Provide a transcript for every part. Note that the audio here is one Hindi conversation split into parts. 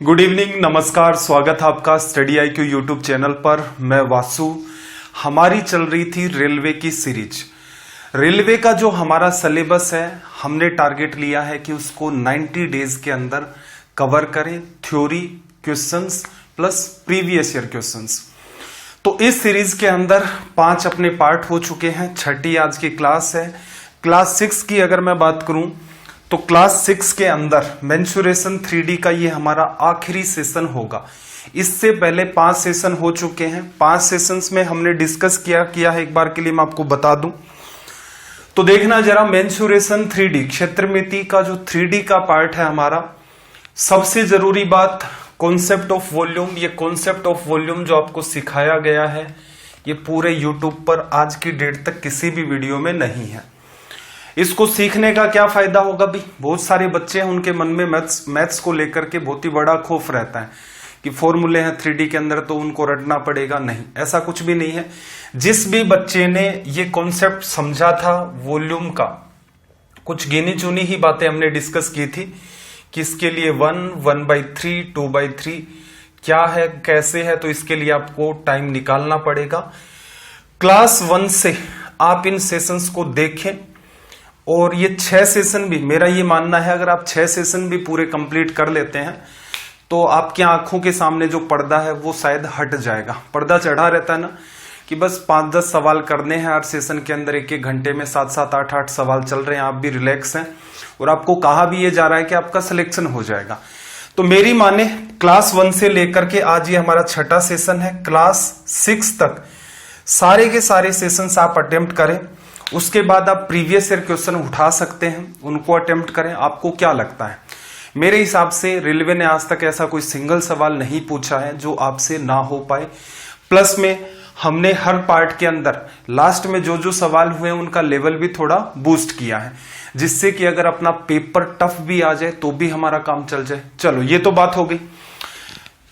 गुड इवनिंग, नमस्कार। स्वागत है आपका स्टडी IQ यूट्यूब चैनल पर। मैं वासु। हमारी चल रही थी रेलवे की सीरीज। रेलवे का जो हमारा सिलेबस है, हमने टारगेट लिया है कि उसको 90 डेज के अंदर कवर करें, theory questions plus previous year questions. तो इस सीरीज के अंदर 5 अपने पार्ट हो चुके हैं। छठी आज की क्लास है। क्लास 6 की अगर मैं बात करूं तो क्लास 6 के अंदर मेंसुरेशन 3D का ये हमारा आखिरी सेशन होगा। इससे पहले 5 सेशन हो चुके हैं। 5 सेशंस में हमने डिस्कस किया है। एक बार के लिए मैं आपको बता दूं तो देखना जरा, मेंसुरेशन 3D क्षेत्रमिति का जो 3D का पार्ट है हमारा, सबसे जरूरी बात कॉन्सेप्ट ऑफ वॉल्यूम। ये कॉन्सेप्ट ऑफ वॉल्यूम जो आपको सिखाया गया है, ये पूरे यूट्यूब पर आज की डेट तक किसी भी वीडियो में नहीं है। इसको सीखने का क्या फायदा होगा भी? बहुत सारे बच्चे हैं, उनके मन में मैथ्स को लेकर के बहुत ही बड़ा खौफ रहता है कि फॉर्मूले हैं 3D के अंदर तो उनको रटना पड़ेगा। नहीं, ऐसा कुछ भी नहीं है। जिस भी बच्चे ने ये कॉन्सेप्ट समझा था वॉल्यूम का, कुछ गिनी चुनी ही बातें हमने डिस्कस की थी कि इसके लिए 1, 1/3, 2/3 क्या है, कैसे है, तो इसके लिए आपको टाइम निकालना पड़ेगा। क्लास 1 से आप इन सेशंस को देखें और ये 6 सेशन भी, मेरा ये मानना है, अगर आप 6 सेशन भी पूरे कंप्लीट कर लेते हैं तो आपकी आंखों के सामने जो पर्दा है वो शायद हट जाएगा। पर्दा चढ़ा रहता है ना कि बस 5-10 सवाल करने हैं हर सेशन के अंदर, 1-1 घंटे में 7-7, 8-8 सवाल चल रहे हैं, आप भी रिलैक्स हैं और आपको कहा भी ये जा रहा है कि आपका सिलेक्शन हो जाएगा। तो मेरी माने क्लास 1 से लेकर के आज ये हमारा 6ठा सेशन है। क्लास 6 तक सारे के सारे सेशंस आप अटेम्प्ट करें। उसके बाद आप प्रीवियस ईयर क्वेश्चन उठा सकते हैं, उनको अटेम्प्ट करें। आपको क्या लगता है? मेरे हिसाब से रेलवे ने आज तक ऐसा कोई सिंगल सवाल नहीं पूछा है जो आपसे ना हो पाए। प्लस में हमने हर पार्ट के अंदर लास्ट में जो जो सवाल हुए उनका लेवल भी थोड़ा बूस्ट किया है, जिससे कि अगर अपना पेपर टफ भी आ जाए तो भी हमारा काम चल जाए। चलो, ये तो बात हो गई।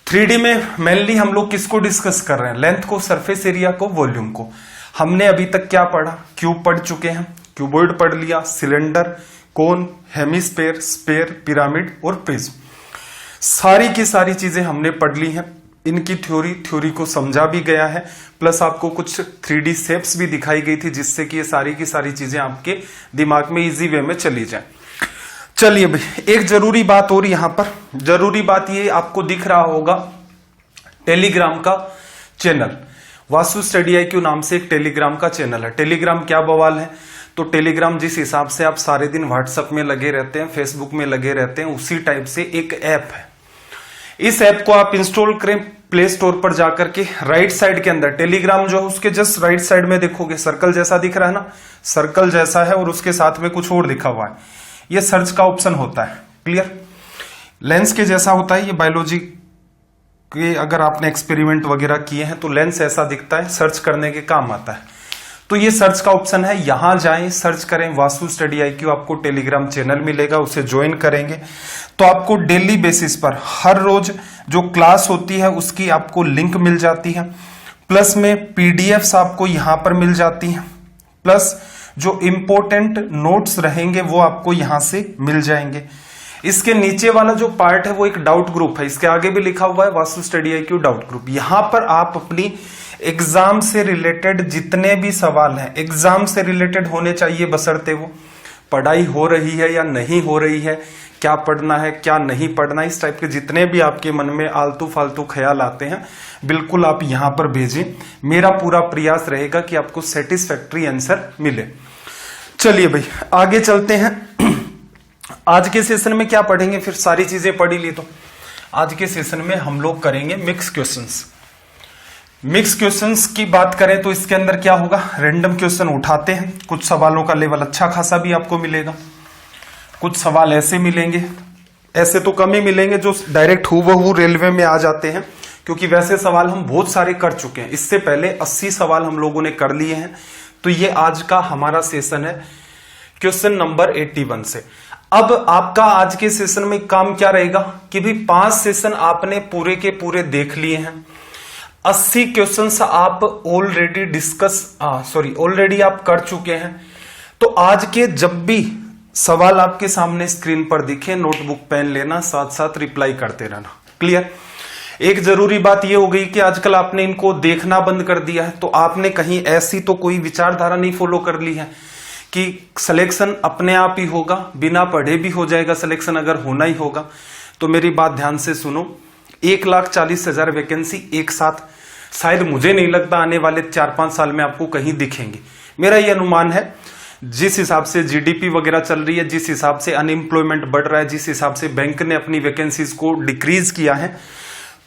3D में मेनली हम लोग किसको डिस्कस कर रहे हैं? लेंथ को, सरफेस एरिया को, वॉल्यूम को। हमने अभी तक क्या पढ़ा? क्यूब पढ़ चुके हैं, क्यूबॉइड पढ़ लिया, सिलेंडर, कोन, हेमिस्फेयर, स्फेयर, पिरामिड और प्रिज्म। सारी की सारी चीजें हमने पढ़ ली हैं। इनकी थ्योरी को समझा भी गया है, प्लस आपको कुछ 3D शेप्स भी दिखाई गई थी, जिससे कि ये सारी की सारी चीजें आपके दिमाग में इजी वे में चली जाए। चलिए भाई, एक जरूरी बात और यहां पर। जरूरी बात ये आपको दिख रहा होगा, टेलीग्राम का चैनल, वासु स्टडी IQ नाम से एक टेलीग्राम का चैनल है। टेलीग्राम क्या बवाल है? तो टेलीग्राम जिस हिसाब से आप सारे दिन व्हाट्सएप में लगे रहते हैं, फेसबुक में लगे रहते हैं, उसी टाइप से एक ऐप है। इस ऐप को आप इंस्टॉल करें प्ले स्टोर पर जाकर के। राइट साइड के अंदर टेलीग्राम जो है उसके जस्ट राइट साइड में देखोगे सर्कल जैसा दिख रहा है ना, सर्कल जैसा है और उसके साथ में कुछ और लिखा हुआ है। यह सर्च का ऑप्शन होता है। क्लियर? लेंस के जैसा होता है ये। बायोलॉजी कि अगर आपने एक्सपेरिमेंट वगैरह किए हैं तो लेंस ऐसा दिखता है, सर्च करने के काम आता है। तो ये सर्च का ऑप्शन है, यहां जाएं, सर्च करें वासु स्टडी IQ, आपको टेलीग्राम चैनल मिलेगा, उसे ज्वाइन करेंगे तो आपको डेली बेसिस पर हर रोज जो क्लास होती है उसकी आपको लिंक मिल जाती है। प्लस में PDFs आपको यहां पर मिल जाती हैं, प्लस जो इंपॉर्टेंट नोट्स रहेंगे वो आपको यहां से मिल जाएंगे। इसके नीचे वाला जो पार्ट है वो एक डाउट ग्रुप है, इसके आगे भी लिखा हुआ है Vasu study IQ doubt group. यहां पर आप अपनी एग्जाम से रिलेटेड जितने भी सवाल हैं, एग्जाम से रिलेटेड होने चाहिए, बशर्ते वो पढ़ाई हो रही है या नहीं हो रही है, क्या पढ़ना है क्या नहीं पढ़ना, इस टाइप के जितने भी आपके मन में आलतू फालतू ख्याल आते हैं, बिल्कुल आप यहां पर भेजें। मेरा पूरा प्रयास रहेगा कि आपको सेटिस्फैक्ट्री आंसर मिले। चलिए भाई, आगे चलते हैं। आज के सेशन में क्या पढ़ेंगे? फिर सारी चीजें पढ़ी ली तो आज के सेशन में हम लोग करेंगे मिक्स क्वेश्चंस। मिक्स क्वेश्चंस की बात करें तो इसके अंदर क्या होगा? रैंडम क्वेश्चन उठाते हैं। कुछ सवालों का लेवल अच्छा खासा भी आपको मिलेगा, कुछ सवाल ऐसे मिलेंगे, ऐसे तो कम ही मिलेंगे जो डायरेक्ट हूबहू रेलवे में आ जाते हैं, क्योंकि वैसे सवाल हम बहुत सारे कर चुके हैं। इससे पहले 80 सवाल हम लोगों ने कर लिए हैं। तो ये आज का हमारा सेशन है क्वेश्चन नंबर 81 से। अब आपका आज के सेशन में काम क्या रहेगा कि भी 5 सेशन आपने पूरे के पूरे देख लिए हैं। 80 क्वेश्चंस आप ऑलरेडी आप कर चुके हैं। तो आज के जब भी सवाल आपके सामने स्क्रीन पर दिखे, नोटबुक पेन लेना, साथ साथ रिप्लाई करते रहना। क्लियर। एक जरूरी बात यह हो गई कि आजकल आपने इनको देखना बंद कर दिया है, तो आपने कहीं ऐसी तो कोई विचारधारा नहीं फॉलो कर ली है कि सिलेक्शन अपने आप ही होगा, बिना पढ़े भी हो जाएगा सिलेक्शन अगर होना ही होगा। तो मेरी बात ध्यान से सुनो, 1,40,000 वैकेंसी एक साथ शायद मुझे नहीं लगता आने वाले 4-5 साल में आपको कहीं दिखेंगे। मेरा ये अनुमान है, जिस हिसाब से जीडीपी वगैरह चल रही है, जिस हिसाब से अनएम्प्लॉयमेंट बढ़ रहा है, जिस हिसाब से बैंक ने अपनी वैकेंसीज को डिक्रीज किया है,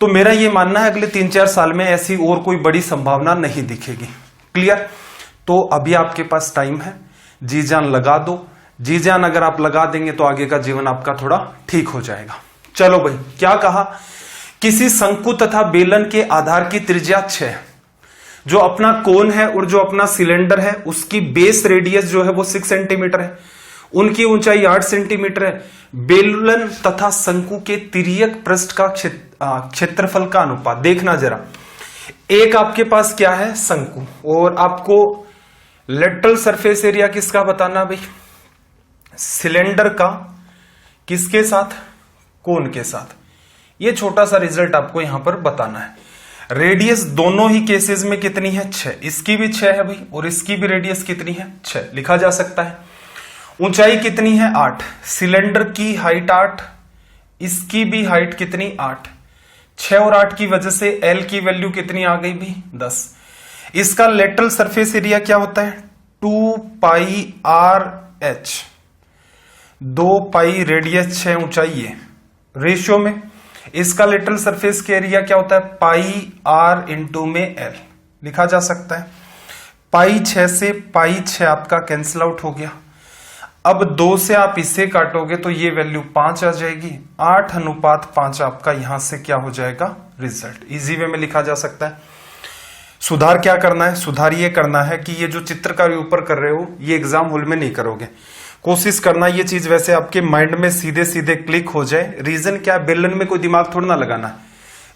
तो मेरा ये मानना है अगले 3-4 साल में ऐसी और कोई बड़ी संभावना नहीं दिखेगी। क्लियर। तो अभी आपके पास टाइम है, जी जान लगा दो। जी जान अगर आप लगा देंगे तो आगे का जीवन आपका थोड़ा ठीक हो जाएगा। चलो भाई, क्या कहा, किसी शंकु तथा बेलन के आधार की त्रिज्या 6, जो अपना कोन है और जो अपना सिलेंडर है उसकी बेस रेडियस जो है वो 6 सेंटीमीटर है, उनकी ऊंचाई 8 सेंटीमीटर है। बेलन तथा शंकु के तिर्यक पृष्ठ का क्षेत्रफल का अनुपात देखना जरा। एक आपके पास क्या है, शंकु, और आपको लेटरल सरफेस एरिया किसका बताना भाई, सिलेंडर का किसके साथ, कोन के साथ। ये छोटा सा रिजल्ट आपको यहां पर बताना है। रेडियस दोनों ही केसेस में कितनी है, 6। इसकी भी 6 है भाई और इसकी भी रेडियस कितनी है, 6, लिखा जा सकता है। ऊंचाई कितनी है, 8। सिलेंडर की हाइट 8, इसकी भी हाइट कितनी, 8। 6 और 8 की वजह से एल की वैल्यू कितनी आ गई भी, 10। इसका लेटरल सरफेस एरिया क्या होता है, 2πr(h), 2π रेडियस 6 ऊंचाई है रेशियो में। इसका लेटरल सरफेस के एरिया क्या होता है, πr इंटू में l, लिखा जा सकता है। पाई 6 से पाई 6 आपका कैंसिल आउट हो गया। अब 2 से आप इसे काटोगे तो ये वैल्यू 5 आ जाएगी। 8:5 आपका यहां से क्या हो जाएगा, रिजल्ट। इजी वे में लिखा जा सकता है। सुधार क्या करना है, सुधार ये करना है कि ये जो चित्रकारी ऊपर कर रहे हो ये एग्जाम हॉल में नहीं करोगे। कोशिश करना ये चीज वैसे आपके माइंड में सीधे सीधे क्लिक हो जाए। रीजन क्या, बेलन में कोई दिमाग थोड़ा ना लगाना है।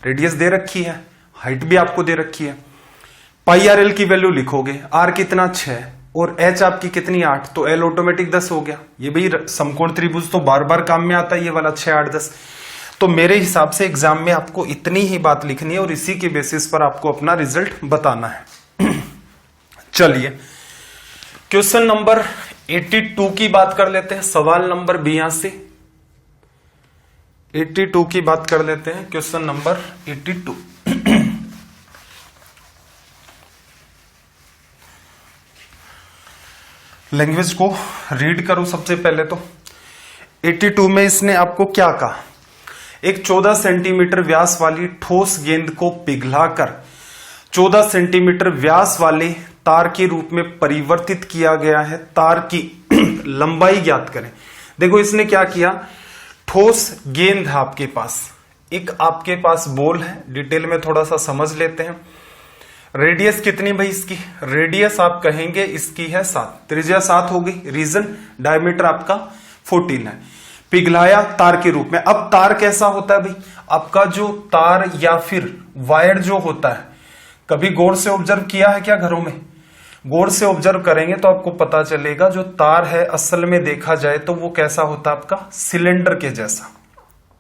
रेडियस दे रखी है, हाइट भी आपको दे रखी है। πr(l) की वैल्यू लिखोगे, r कितना 6 और h आपकी कितनी 8, तो l ऑटोमेटिक 10 हो गया। ये भी समकोण त्रिभुज तो बार बार काम में आता है, ये वाला 6, 8, 10। तो मेरे हिसाब से एग्जाम में आपको इतनी ही बात लिखनी है और इसी के बेसिस पर आपको अपना रिजल्ट बताना है। चलिए क्वेश्चन नंबर 82 की बात कर लेते हैं। सवाल नंबर 82, 82 की बात कर लेते हैं। Question number 82। लैंग्वेज को रीड करो सबसे पहले तो। 82 में इसने आपको क्या कहा, एक 14 सेंटीमीटर व्यास वाली ठोस गेंद को पिघलाकर 14 सेंटीमीटर व्यास वाले तार के रूप में परिवर्तित किया गया है। तार की लंबाई ज्ञात करें। देखो इसने क्या किया, ठोस गेंद है आपके पास, एक आपके पास बॉल है। डिटेल में थोड़ा सा समझ लेते हैं। रेडियस कितनी भाई इसकी, रेडियस आप कहेंगे इसकी है 7, त्रिज्या 7 हो गई। रीजन, डायमीटर आपका 14 है। पिघलाया तार के रूप में। अब तार कैसा होता है भाई, आपका जो तार या फिर वायर जो होता है, कभी गौर से ऑब्जर्व किया है क्या घरों में? गौर से ऑब्जर्व करेंगे तो आपको पता चलेगा जो तार है असल में देखा जाए तो वो कैसा होता है आपका, सिलेंडर के जैसा।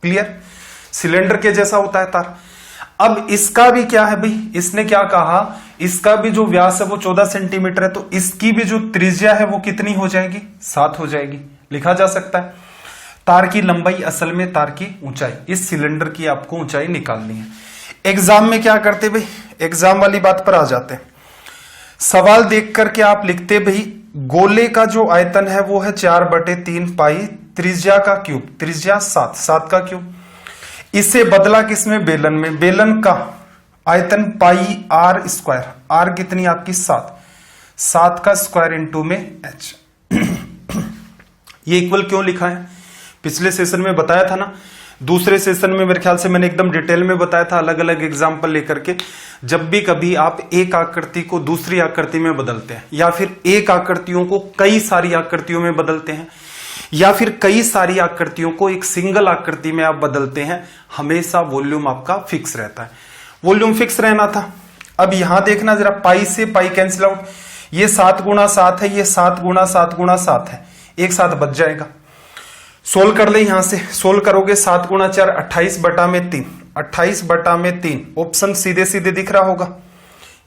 क्लियर, सिलेंडर के जैसा होता है तार। अब इसका भी क्या है भाई, इसने क्या कहा, इसका भी जो व्यास है वो 14 सेंटीमीटर है, तो इसकी भी जो त्रिज्या है वो कितनी हो जाएगी, 7 हो जाएगी। लिखा जा सकता है। तार की लंबाई असल में तार की ऊंचाई, इस सिलेंडर की आपको ऊंचाई निकालनी है। एग्जाम में क्या करते भाई, एग्जाम वाली बात पर आ जाते हैं। सवाल देख करके आप लिखते भाई, गोले का जो आयतन है वो है 4/3 पाई, त्रिज्या का क्यूब, त्रिज्या 7, 7 का क्यूब। इसे बदला किसमें, बेलन में। बेलन का आयतन πr², r कितनी आपकी 7, 7 का स्क्वायर इंटू में h। ये इक्वल क्यों लिखा है, पिछले सेशन में बताया था ना। दूसरे सेशन में मेरे ख्याल से मैंने एकदम डिटेल में बताया था, अलग अलग एग्जाम्पल लेकर के। जब भी कभी आप एक आकृति को दूसरी आकृति में बदलते हैं, या फिर एक आकृतियों को कई सारी आकृतियों में बदलते हैं, या फिर कई सारी आकृतियों को एक सिंगल आकृति में आप बदलते हैं, हमेशा वॉल्यूम आपका फिक्स रहता है। वॉल्यूम फिक्स रहना था। अब यहां देखना जरा, पाई से पाई कैंसिल आउट, ये 7 गुणा 7 है, ये 7 गुणा 7 गुणा 7 है, एक साथ बच जाएगा। सोल्व कर ले, यहां से सोल्व करोगे 7 गुणा 4 28 बटा में 3, 28 बटा में 3 ऑप्शन सीधे सीधे दिख रहा होगा,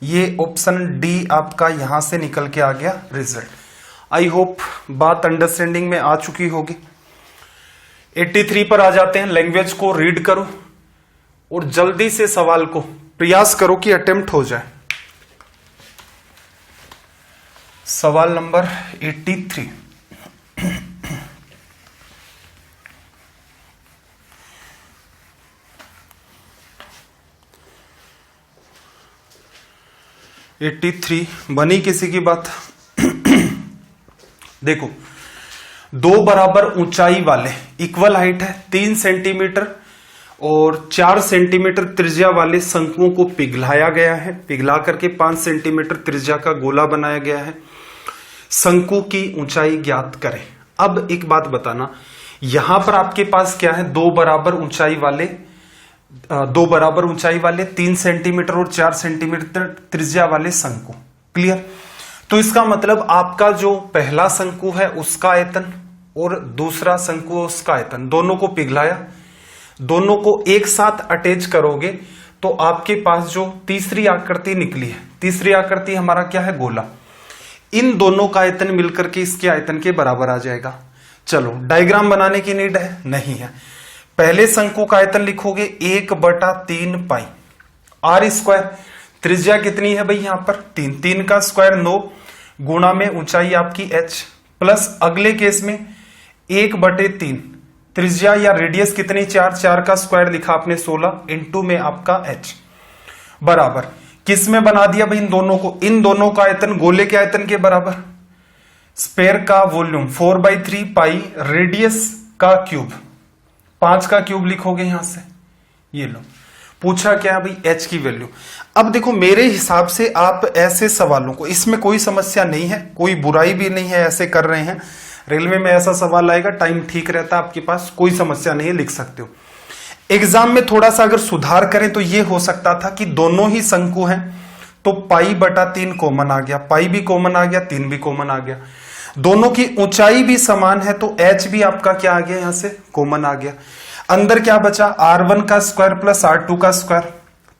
ये ऑप्शन डी आपका यहां से निकल के आ गया रिजल्ट। आई होप बात अंडरस्टैंडिंग में आ चुकी होगी। 83 पर आ जाते हैं। लैंग्वेज को रीड करो और जल्दी से सवाल को प्रयास करो कि अटेम्प्ट हो जाए। सवाल नंबर 83। बनी किसी की बात? देखो, दो बराबर ऊंचाई वाले इक्वल हाइट है 3 सेंटीमीटर और 4 सेंटीमीटर त्रिज्या वाले शंकुओं को पिघलाया गया है। पिघला करके 5 सेंटीमीटर त्रिज्या का गोला बनाया गया है। शंकु की ऊंचाई ज्ञात करें। अब एक बात बताना, यहां पर आपके पास क्या है, दो बराबर ऊंचाई वाले 3 सेंटीमीटर और 4 सेंटीमीटर त्रिज्या वाले शंकु। क्लियर? तो इसका मतलब आपका जो पहला शंकु है उसका आयतन और दूसरा शंकु है उसका आयतन, दोनों को पिघलाया, दोनों को एक साथ अटैच करोगे तो आपके पास जो तीसरी आकृति निकली है, तीसरी आकृति हमारा क्या है, गोला। इन दोनों का आयतन मिलकर के इसके आयतन के बराबर आ जाएगा। चलो, डायग्राम बनाने की नीड है? नहीं है। पहले शंकु का आयतन लिखोगे 1/3 पाई आर स्क्वायर। त्रिज्या कितनी है भाई यहां पर? 3, 3 का स्क्वायर 9 गुणा में ऊंचाई आपकी h प्लस अगले केस में 1/3 त्रिज्या या रेडियस कितनी, 4, 4 का स्क्वायर लिखा आपने 16 इंटू में आपका h बराबर किस में बना दिया भाई, इन दोनों को, इन दोनों का आयतन गोले के आयतन के बराबर। स्पेयर का वॉल्यूम 4/3 पाई रेडियस का क्यूब, 5 का क्यूब लिखोगे यहां से। ये लो, पूछा क्या भाई, h की वैल्यू। अब देखो, मेरे हिसाब से आप ऐसे सवालों को, इसमें कोई समस्या नहीं है, कोई बुराई भी नहीं है, ऐसे कर रहे हैं। रेलवे में ऐसा सवाल आएगा, टाइम ठीक रहता है आपके पास, कोई समस्या नहीं है, लिख सकते हो। एग्जाम में थोड़ा सा अगर सुधार करें तो ये हो सकता था कि दोनों ही शंकु हैं तो π/3 कॉमन आ गया, पाई भी कॉमन आ गया, 3 भी कॉमन आ गया। दोनों की ऊंचाई भी समान है तो h भी आपका क्या आ गया, यहां से कॉमन आ गया। अंदर क्या बचा, r1 का स्क्वायर प्लस r2 का स्क्वायर,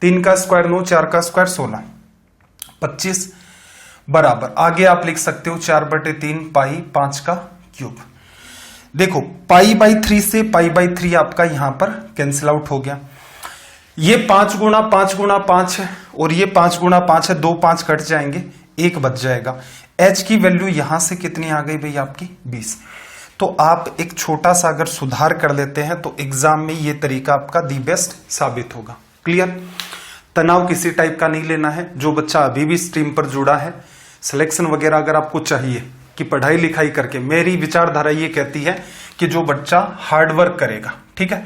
3 का स्क्वायर 9, 4 का स्क्वायर 16, 25 बराबर आगे आप लिख सकते हो 4/3 पाई 5 का क्यूब। देखो, π/3 से π/3 आपका यहां पर कैंसिल आउट हो गया। ये 5 गुणा 5 गुणा 5 है और ये 5 गुणा 5 है, 2 5 कट जाएंगे, 1 बच जाएगा। h की वैल्यू यहां से कितनी आ गई भाई आपकी, 20। तो आप एक छोटा सा अगर सुधार कर लेते हैं तो एग्जाम में ये तरीका आपका दी बेस्ट साबित होगा। क्लियर? तनाव किसी टाइप का नहीं लेना है। जो बच्चा अभी भी स्ट्रीम पर जुड़ा है, सिलेक्शन वगैरह अगर आपको चाहिए कि पढ़ाई लिखाई करके, मेरी विचारधारा ये कहती है कि जो बच्चा हार्ड वर्क करेगा, ठीक है,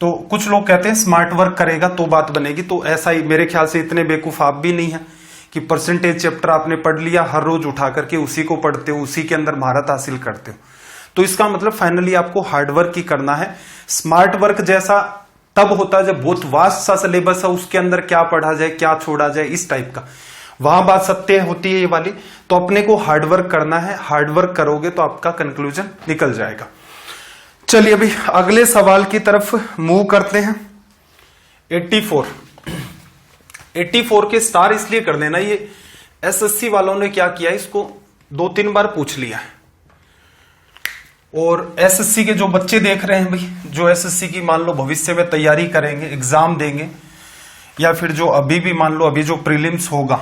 तो कुछ लोग कहते हैं स्मार्ट वर्क करेगा तो बात बनेगी, तो ऐसा ही मेरे ख्याल से इतने बेवकूफ आप भी नहीं है कि परसेंटेज चैप्टर आपने पढ़ लिया, हर रोज उठा करके उसी को पढ़ते हो, उसी के अंदर महारत हासिल करते हो। तो इसका मतलब फाइनली आपको हार्ड वर्क ही करना है। स्मार्ट वर्क जैसा तब होता है जब बहुत वास्ट सा सिलेबस है, उसके अंदर क्या पढ़ा जाए क्या छोड़ा जाए, इस टाइप का, वहां बात सत्य होती है ये वाली। तो अपने को हार्डवर्क करना है, हार्डवर्क करोगे तो आपका कंक्लूजन निकल जाएगा। चलिए अभी अगले सवाल की तरफ मूव करते हैं। 84 के स्टार इसलिए कर देना, ये एसएससी वालों ने क्या किया, इसको 2-3 बार पूछ लिया है। और एसएससी के जो बच्चे देख रहे हैं भाई, जो एसएससी की मान लो भविष्य में तैयारी करेंगे, एग्जाम देंगे, या फिर जो अभी भी मान लो अभी जो प्रीलिम्स होगा,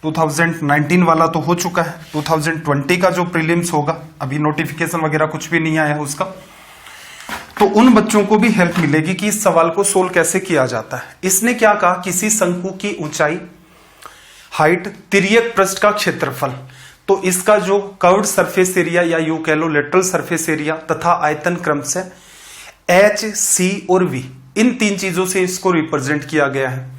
2019 वाला तो हो चुका है, 2020 का जो प्रीलिम्स होगा, अभी नोटिफिकेशन वगैरह कुछ भी नहीं आया है उसका, तो उन बच्चों को भी हेल्प मिलेगी कि इस सवाल को सोल्व कैसे किया जाता है। इसने क्या कहा, किसी शंकु की ऊंचाई, हाइट, तिर्यक पृष्ठ का क्षेत्रफल, तो इसका जो कर्व्ड सरफेस एरिया या यूं कह लो लेटरल सरफेस एरिया तथा आयतन क्रम से h, c और v, इन 3 चीजों से इसको रिप्रेजेंट किया गया है।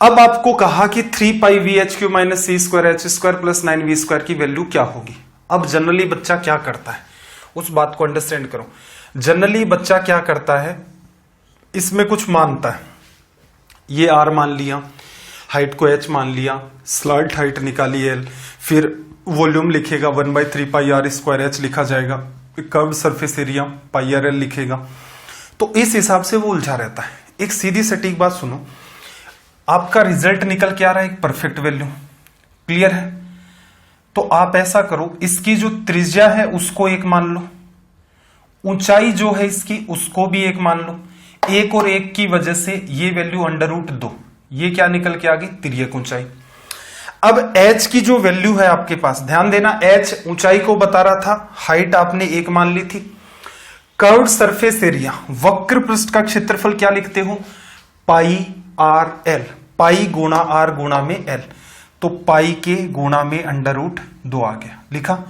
अब आपको कहा कि 3πvh³ - c² h² + 9v² की वैल्यू क्या होगी। अब जनरली बच्चा क्या करता है, उस बात को अंडरस्टैंड करो। जनरली बच्चा क्या करता है, इसमें कुछ मानता है, ये r मान लिया, हाइट को h मान लिया, स्लर्ट हाइट निकाली l, फिर वॉल्यूम लिखेगा 1/3πr² h लिखा जाएगा, curved surface area pi R L लिखेगा। तो इस हिसाब से वो उलझा रहता है। एक सीधी सटीक बात सुनो, आपका रिजल्ट निकल के आ रहा है एक परफेक्ट वैल्यू, क्लियर है? तो आप ऐसा करो, इसकी जो त्रिज्या है उसको 1 मान लो, ऊंचाई जो है इसकी उसको भी 1 मान लो। 1 और 1 की वजह से ये वैल्यू √2, ये क्या निकल के आ गई? तिर्यक ऊंचाई। अब h की जो वैल्यू है आपके पास, ध्यान देना, h ऊंचाई को बता रहा था, हाइट आपने 1 मान ली थी। कर्व्ड सरफेस एरिया, वक्र पृष्ठ का क्षेत्रफल क्या लिखते हो? पाई आर एल, पाई गुणा आर गुणा में एल, तो पाई के गुणा में √2 आ गया, लिखा।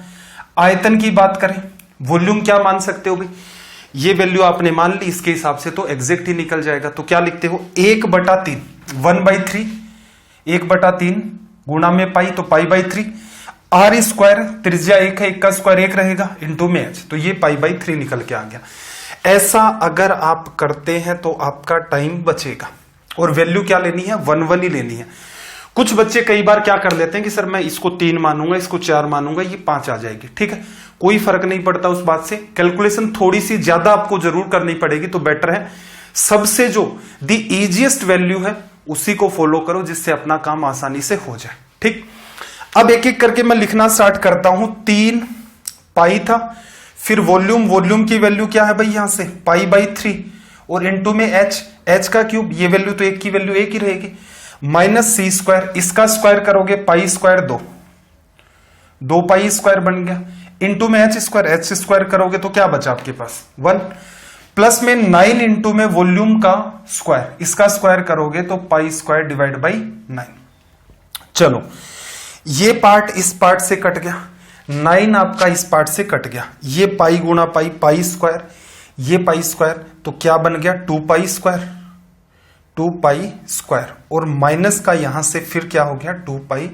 आयतन की बात करें, वॉल्यूम क्या मान सकते हो भाई? ये वैल्यू आपने मान ली, इसके हिसाब से तो एग्जैक्ट ही निकल जाएगा। तो क्या लिखते हो? 1/3, 1/3, 1/3 गुणा में पाई, तो π/3। आर स्क्वायर, त्रिज्या 1 है, 1 का स्क्वायर 1 रहेगा, इंटू में h, तो ये π/3 निकल के आ गया। ऐसा अगर आप करते हैं तो आपका टाइम बचेगा। और वैल्यू क्या लेनी है? 1 ही लेनी है। कुछ बच्चे कई बार क्या कर लेते हैं कि सर मैं इसको 3 मानूंगा, इसको 4 मानूंगा, ये 5 आ जाएगी, ठीक है, कोई फर्क नहीं पड़ता उस बात से। कैलकुलेशन थोड़ी सी ज्यादा आपको जरूर करनी पड़ेगी, तो बेटर है सबसे जो द इजीएस्ट वैल्यू है उसी को फॉलो करो, जिससे अपना काम आसानी से हो जाए, ठीक। अब एक एक करके मैं लिखना स्टार्ट करता हूं। 3 पाई था, फिर वॉल्यूम की वैल्यू क्या है भाई? यहां से π/3 और इनटू में h का क्यूब, ये वैल्यू तो 1 की वैल्यू 1 ही रहेगी, माइनस c², इसका स्क्वायर करोगे π² 2 π² बन गया, इंटू में h² करोगे तो क्या बचा आपके पास? 1, प्लस में 9 इंटू में वॉल्यूम का स्क्वायर, इसका स्क्वायर करोगे तो π² डिवाइड बाई 9। चलो, ये पार्ट इस पार्ट से कट गया, 9 आपका इस पार्ट से कट गया, ये पाई गुणा पाई, π², ये π², तो क्या बन गया? 2π², और माइनस का यहां से फिर क्या हो गया? 2π²।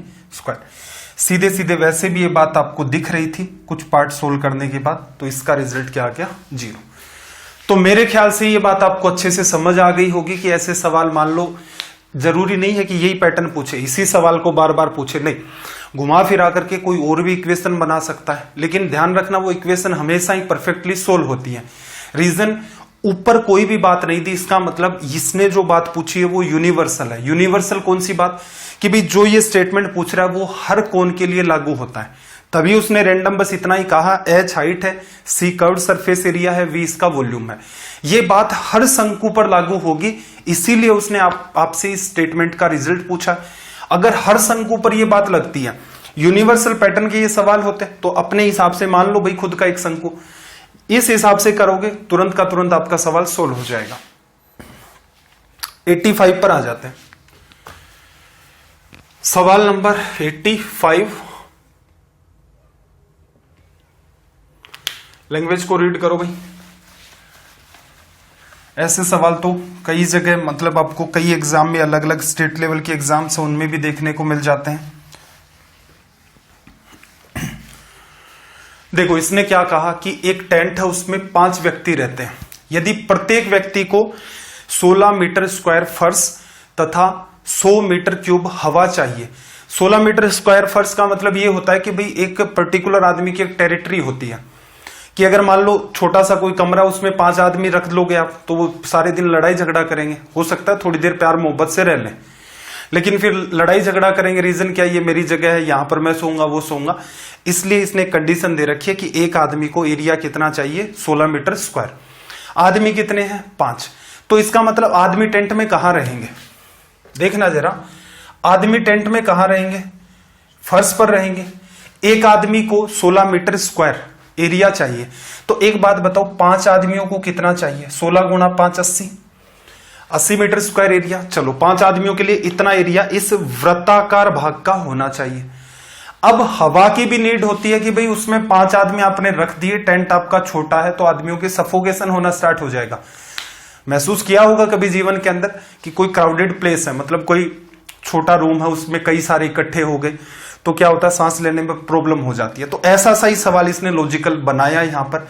सीधे सीधे वैसे भी ये बात आपको दिख रही थी कुछ पार्ट सोल्व करने के बाद, तो इसका रिजल्ट क्या आ गया? 0। तो मेरे ख्याल से ये बात आपको अच्छे से समझ आ गई होगी कि ऐसे सवाल मान लो, जरूरी नहीं है कि यही पैटर्न पूछे, इसी सवाल को बार बार पूछे, नहीं, घुमा फिरा करके कोई और भी इक्वेशन बना सकता है, लेकिन ध्यान रखना वो इक्वेशन हमेशा ही परफेक्टली सोल्व होती है। रीजन, ऊपर कोई भी बात नहीं दी, इसका मतलब इसने जो बात पूछी है वो यूनिवर्सल है। यूनिवर्सल कौन सी बात? कि भाई जो ये स्टेटमेंट पूछ रहा है वो हर कोण के लिए लागू होता है, तभी उसने रैंडम बस इतना ही कहा, h हाइट है, c कर्व्ड सरफेस एरिया है, v इसका वॉल्यूम है। ये बात हर शंकु पर लागू होगी, इसीलिए उसने आपसे इस स्टेटमेंट का रिजल्ट पूछा। अगर हर शंकु पर ये बात लगती है, यूनिवर्सल पैटर्न के ये सवाल होते हैं, तो अपने हिसाब से मान लो भाई खुद का एक शंकु, इस हिसाब से करोगे तुरंत का तुरंत आपका सवाल सोल्व हो जाएगा। 85 पर आ जाते हैं। सवाल नंबर 85, लैंग्वेज को रीड करो भाई। ऐसे सवाल तो कई जगह, मतलब आपको कई एग्जाम में, अलग अलग स्टेट लेवल के एग्जाम से उनमें भी देखने को मिल जाते हैं। देखो, इसने क्या कहा कि एक टेंट है, उसमें 5 व्यक्ति रहते हैं। यदि प्रत्येक व्यक्ति को 16 मीटर स्क्वायर फर्श तथा 100 मीटर क्यूब हवा चाहिए। 16 मीटर स्क्वायर फर्श का मतलब ये होता है कि भाई एक पर्टिकुलर आदमी की एक टेरिटरी होती है, कि अगर मान लो छोटा सा कोई कमरा, उसमें 5 आदमी रख लोगे आप, तो वो सारे दिन लड़ाई झगड़ा करेंगे। हो सकता है थोड़ी देर प्यार मोहब्बत से रह लें, लेकिन फिर लड़ाई झगड़ा करेंगे। रीजन क्या? ये मेरी जगह है, यहां पर मैं सोऊंगा, वो सोऊंगा। इसलिए इसने कंडीशन दे रखी है कि एक आदमी को एरिया कितना चाहिए? 16 मीटर स्क्वायर। आदमी कितने हैं? 5। तो इसका मतलब आदमी टेंट में कहां रहेंगे? देखना जरा, आदमी टेंट में कहां रहेंगे? फर्श पर रहेंगे। एक आदमी को 16 मीटर स्क्वायर एरिया चाहिए, तो एक बात बताओ, 5 आदमियों को कितना चाहिए? 16 गुणा 5 80 मीटर स्क्वायर एरिया। चलो, 5 आदमियों के लिए इतना एरिया इस वृत्ताकार भाग का होना चाहिए। अब हवा की भी नीड होती है कि भाई उसमें 5 आदमी आपने रख दिए, टेंट आपका छोटा है, तो आदमियों के सफोकेशन होना स्टार्ट हो जाएगा। महसूस किया होगा कभी जीवन के अंदर कि कोई क्राउडेड प्लेस है, मतलब कोई छोटा रूम है, उसमें कई सारे इकट्ठे हो गए, तो क्या होता है? सांस लेने में प्रॉब्लम हो जाती है। तो ऐसा सही सवाल इसने लॉजिकल बनाया। यहां पर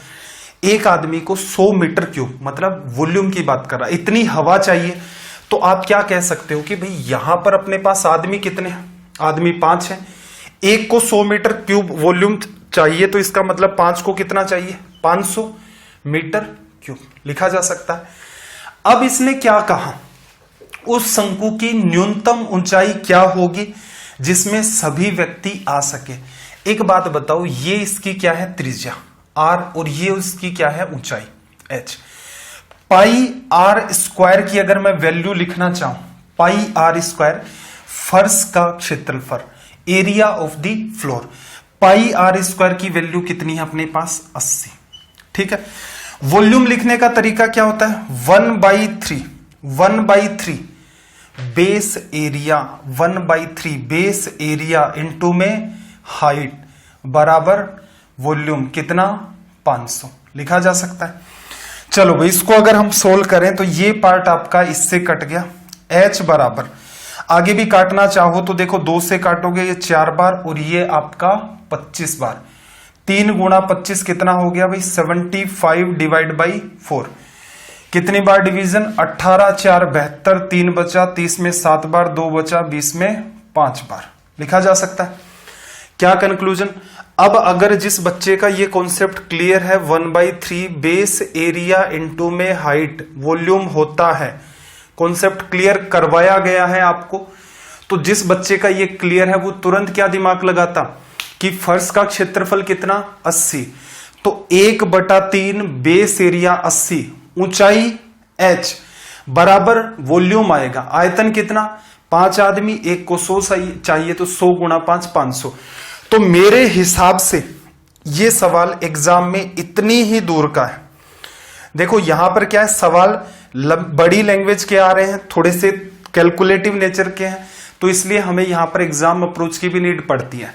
एक आदमी को 100 मीटर क्यूब, मतलब वॉल्यूम की बात कर रहा है, इतनी हवा चाहिए। तो आप क्या कह सकते हो कि भाई यहां पर अपने पास आदमी कितने हैं? आदमी 5 हैं, एक को 100 मीटर क्यूब वॉल्यूम चाहिए, तो इसका मतलब 5 को कितना चाहिए? 500 मीटर क्यूब लिखा जा सकता है। अब इसने क्या कहा, उस शंकु की न्यूनतम ऊंचाई क्या होगी जिसमें सभी व्यक्ति आ सके। एक बात बताओ, ये इसकी क्या है त्रिज्या r और ये उसकी क्या है ऊंचाई h। पाई आर स्क्वायर की अगर मैं वैल्यू लिखना चाहूं, पाई आर स्क्वायर फर्श का क्षेत्रफल, area of the floor, pi r square की वैल्यू कितनी है अपने पास 80। ठीक है, वॉल्यूम लिखने का तरीका क्या होता है, 1/3 base area, 1/3 base area into में हाइट बराबर वॉल्यूम कितना 500 लिखा जा सकता है। चलो भाई, इसको अगर हम सोल्व करें तो ये पार्ट आपका इससे कट गया, h बराबर, आगे भी काटना चाहो तो देखो 2 से काटोगे ये 4 बार और ये आपका 25 बार, 3 गुणा 25 कितना हो गया भाई 75 डिवाइड बाई 4, कितनी बार डिवीजन 18 4 72, 3 बचा 30 में 7 बार, 2 बचा 20 में 5 बार लिखा जा सकता है। क्या कंक्लूजन, अब अगर जिस बच्चे का ये कॉन्सेप्ट क्लियर है 1/3 बेस एरिया इंटू में हाइट वॉल्यूम होता है, कॉन्सेप्ट क्लियर करवाया गया है आपको, तो जिस बच्चे का ये क्लियर है वो तुरंत क्या दिमाग लगाता कि फर्श का क्षेत्रफल कितना 80, तो 1/3 बेस एरिया 80, ऊंचाई h बराबर वॉल्यूम आएगा, आयतन कितना 5 आदमी, एक को 100 चाहिए तो 100 गुणा 5 500। तो मेरे हिसाब से ये सवाल एग्जाम में इतनी ही दूर का है। देखो यहां पर क्या है, सवाल बड़ी लैंग्वेज के आ रहे हैं, थोड़े से कैलकुलेटिव नेचर के हैं, तो इसलिए हमें यहां पर एग्जाम अप्रोच की भी नीड पड़ती है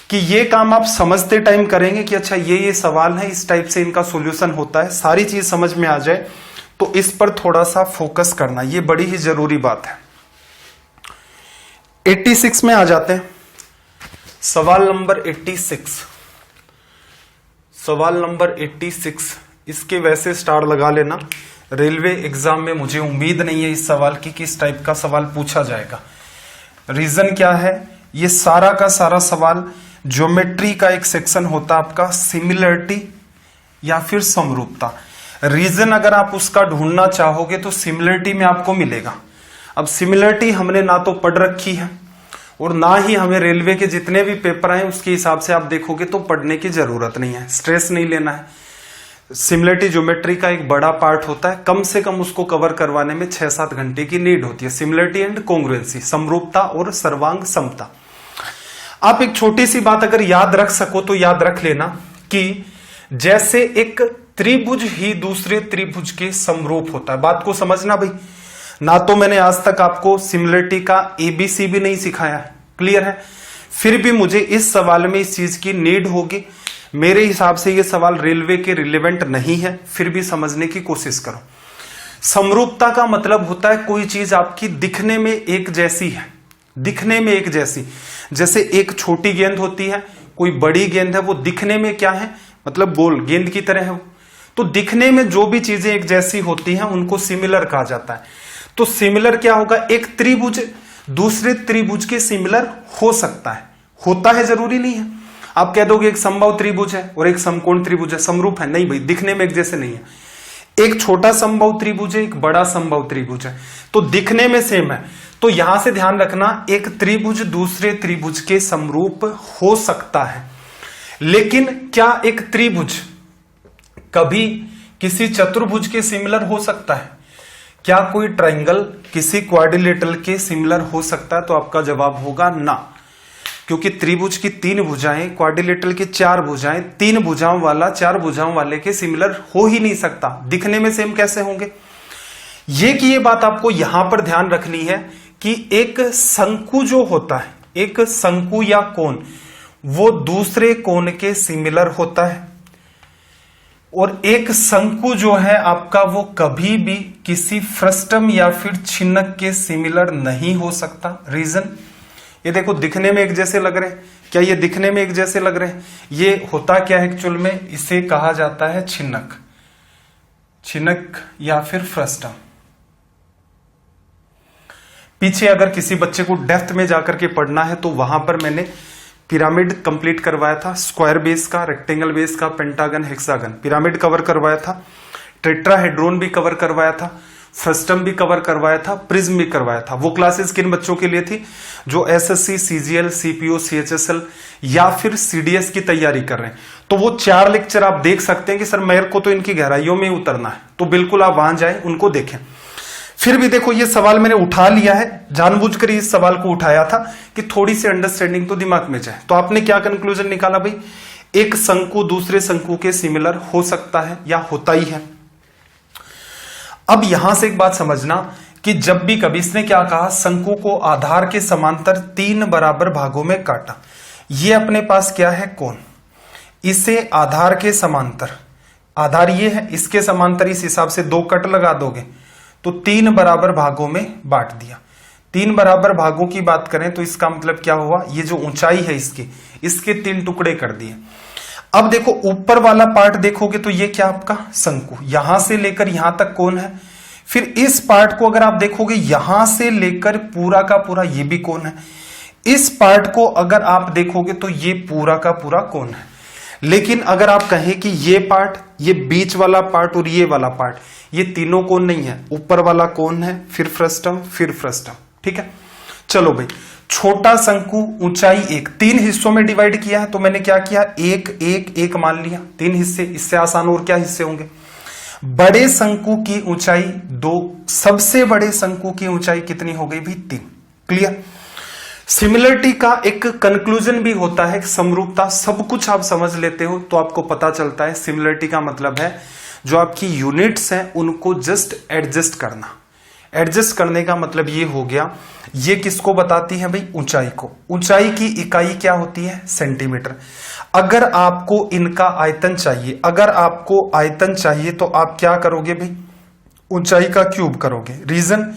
कि ये काम आप समझते टाइम करेंगे कि अच्छा ये सवाल है, इस टाइप से इनका सॉल्यूशन होता है, सारी चीज समझ में आ जाए, तो इस पर थोड़ा सा फोकस करना ये बड़ी ही जरूरी बात है। 86 में आ जाते हैं, सवाल नंबर 86, सवाल नंबर 86, इसके वैसे स्टार लगा लेना, रेलवे एग्जाम में मुझे उम्मीद नहीं है इस सवाल की किस टाइप का सवाल पूछा जाएगा। रीजन क्या है, ये सारा का सारा सवाल ज्योमेट्री का एक सेक्शन होता है आपका सिमिलरिटी या फिर समरूपता। रीजन अगर आप उसका ढूंढना चाहोगे तो सिमिलरिटी में आपको मिलेगा। अब सिमिलरिटी हमने ना तो पढ़ रखी है और ना ही हमें रेलवे के जितने भी पेपर आए उसके हिसाब से आप देखोगे तो पढ़ने की जरूरत नहीं है, स्ट्रेस नहीं लेना है। सिमिलरिटी ज्योमेट्री का एक बड़ा पार्ट होता है, कम से कम उसको कवर करवाने में 6-7 घंटे की नीड होती है। सिमिलरिटी एंड कॉन्ग्रुएंसी, समरूपता और सर्वांग समता। आप एक छोटी सी बात अगर याद रख सको तो याद रख लेना कि जैसे एक त्रिभुज ही दूसरे त्रिभुज के समरूप होता है। बात को समझना भाई, ना तो मैंने आज तक आपको सिमिलरिटी का ABC भी नहीं सिखाया, क्लियर है, फिर भी मुझे इस सवाल में इस चीज की नीड होगी। मेरे हिसाब से ये सवाल रेलवे के रिलेवेंट नहीं है, फिर भी समझने की कोशिश करो। समरूपता का मतलब होता है कोई चीज आपकी दिखने में एक जैसी है, दिखने में एक जैसी, जैसे एक छोटी गेंद होती है, कोई बड़ी गेंद है, वो दिखने में क्या है मतलब गोल गेंद की तरह है, तो दिखने में जो भी चीजें एक जैसी होती हैं उनको सिमिलर कहा जाता है। तो सिमिलर क्या होगा, एक त्रिभुज दूसरे त्रिभुज के सिमिलर हो सकता है, होता है जरूरी नहीं है। आप कह दोगे एक समबाहु त्रिभुज है और एक समकोण त्रिभुज है, समरूप है, नहीं भाई, दिखने में एक जैसे नहीं है। एक छोटा समबाहु त्रिभुज है, एक बड़ा समबाहु त्रिभुज है, तो दिखने में सेम है। तो यहां से ध्यान रखना, एक त्रिभुज दूसरे त्रिभुज के समरूप हो सकता है, लेकिन क्या एक त्रिभुज कभी किसी चतुर्भुज के सिमिलर हो सकता है? क्या कोई ट्रायंगल किसी क्वाड्रिलेटरल के सिमिलर हो सकता है? तो आपका जवाब होगा ना, क्योंकि त्रिभुज की 3 भुजाएं, क्वाड्रिलेटरल की 4 भुजाएं, 3 भुजाओं वाला 4 भुजाओं वाले के सिमिलर हो ही नहीं सकता, दिखने में सेम कैसे होंगे। ये बात आपको यहां पर ध्यान रखनी है कि एक शंकु जो होता है, एक शंकु या कोण, वो दूसरे कोण के सिमिलर होता है, और एक शंकु जो है आपका वो कभी भी किसी फ्रस्टम या फिर छिन्नक के सिमिलर नहीं हो सकता। रीजन, ये देखो दिखने में एक जैसे लग रहे हैं, क्या ये दिखने में एक जैसे लग रहे हैं? ये होता क्या है एक्चुअल में, इसे कहा जाता है छिन्नक, छिन्नक या फिर फ्रस्टम। पीछे अगर किसी बच्चे को डेप्थ में जाकर के पढ़ना है तो वहां पर मैंने पिरामिड कंप्लीट करवाया था, स्क्वायर बेस का, रेक्टेंगल बेस का, पेंटागन, हेक्सागन, पिरामिड कवर करवाया था, टेट्राहेड्रोन भी कवर करवाया था, फ्रस्टम भी कवर करवाया था, प्रिज्म भी करवाया था। वो क्लासेस किन बच्चों के लिए थी? जो एसएससी, सीजीएल, सीपीओ, सीएचएसएल या फिर सीडीएस की तैयारी कर रहे हैं। तो वो 4 लेक्चर आप देख सकते हैं कि सर मेरे को तो इनकी गहराइयों में उतरना है, तो बिल्कुल आप वहां जाएं, उनको देखें। फिर भी देखो ये सवाल मैंने उठा लिया है, जानबूझकर इस सवाल को उठाया था कि थोड़ी सी अंडरस्टैंडिंग तो दिमाग में जाए। तो आपने क्या कंक्लूजन निकाला भाई? एक शंकु दूसरे शंकु के सिमिलर हो सकता है या होता ही है। अब यहां से एक बात समझना कि जब भी कभी इसने क्या कहा, शंकु को आधार के समांतर 3 बराबर भागों में काटा। ये अपने पास क्या है? कोण। इसे आधार के समांतर, आधार ये है, इसके समांतर इस हिसाब से 2 कट लगा दोगे तो 3 बराबर भागों में बांट दिया। 3 बराबर भागों की बात करें तो इसका मतलब क्या हुआ? ये जो ऊंचाई है इसके 3 टुकड़े कर दिए। अब देखो ऊपर वाला पार्ट देखोगे तो ये क्या आपका शंकु, यहां से लेकर यहां तक कोण है। फिर इस पार्ट को अगर आप देखोगे यहां से लेकर पूरा का पूरा ये भी कोण है। इस पार्ट को अगर आप देखोगे तो ये पूरा का पूरा कोण है। लेकिन अगर आप कहें कि ये पार्ट, ये बीच वाला पार्ट और ये वाला पार्ट, ये तीनों कोण नहीं है, ऊपर वाला कोण है, फिर फ्रस्टम, फिर फ्रस्टम। ठीक है, चलो भाई, छोटा शंकु ऊंचाई 1, 3 हिस्सों में डिवाइड किया है तो मैंने क्या किया? 1 1 1 मान लिया, 3 हिस्से। इससे आसान और क्या हिस्से होंगे? बड़े शंकु की ऊंचाई 2, सबसे बड़े शंकु की ऊंचाई कितनी हो गई भाई? 3। क्लियर? सिमिलरिटी का एक कंक्लूजन भी होता है, समरूपता। सब कुछ आप समझ लेते हो तो आपको पता चलता है सिमिलरिटी का मतलब है जो आपकी यूनिट्स हैं उनको जस्ट एडजस्ट करना। एडजस्ट करने का मतलब ये हो गया, ये किसको बताती है भाई? ऊंचाई को। ऊंचाई की इकाई क्या होती है? सेंटीमीटर। अगर आपको इनका आयतन चाहिए, अगर आपको आयतन चाहिए तो आप क्या करोगे भाई? ऊंचाई का क्यूब करोगे। रीजन,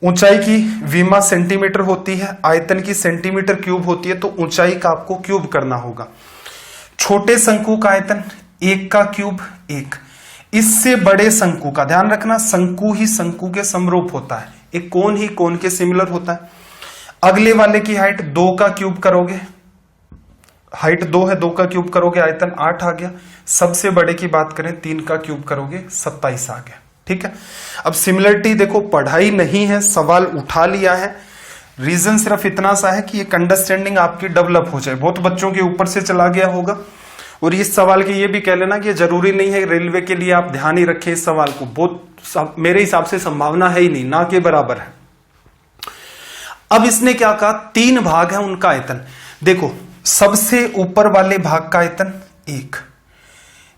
ऊंचाई की विमा सेंटीमीटर होती है, आयतन की सेंटीमीटर क्यूब होती है, तो ऊंचाई का आपको क्यूब करना होगा। छोटे शंकु का आयतन 1 का क्यूब 1। इससे बड़े शंकु का ध्यान रखना, शंकु ही शंकु के समरूप होता है, एक कोण ही कोण के सिमिलर होता है। अगले वाले की हाइट 2 का क्यूब करोगे, हाइट 2 है, 2 का क्यूब करोगे, आयतन 8 आ गया। सबसे बड़े की बात करें 3 का क्यूब करोगे, 27 आ गया। ठीक है, अब सिमिलरिटी देखो पढ़ाई नहीं है, सवाल उठा लिया है। रीजन सिर्फ इतना सा है कि एक अंडरस्टैंडिंग आपकी डेवलप हो जाए। बहुत बच्चों के ऊपर से चला गया होगा और इस सवाल की ये भी कह लेना कि जरूरी नहीं है रेलवे के लिए आप ध्यान ही रखें इस सवाल को, बहुत मेरे हिसाब से संभावना है ही नहीं, ना के बराबर है। अब इसने क्या कहा? 3 भाग है उनका आयतन। देखो सबसे ऊपर वाले भाग का आयतन 1,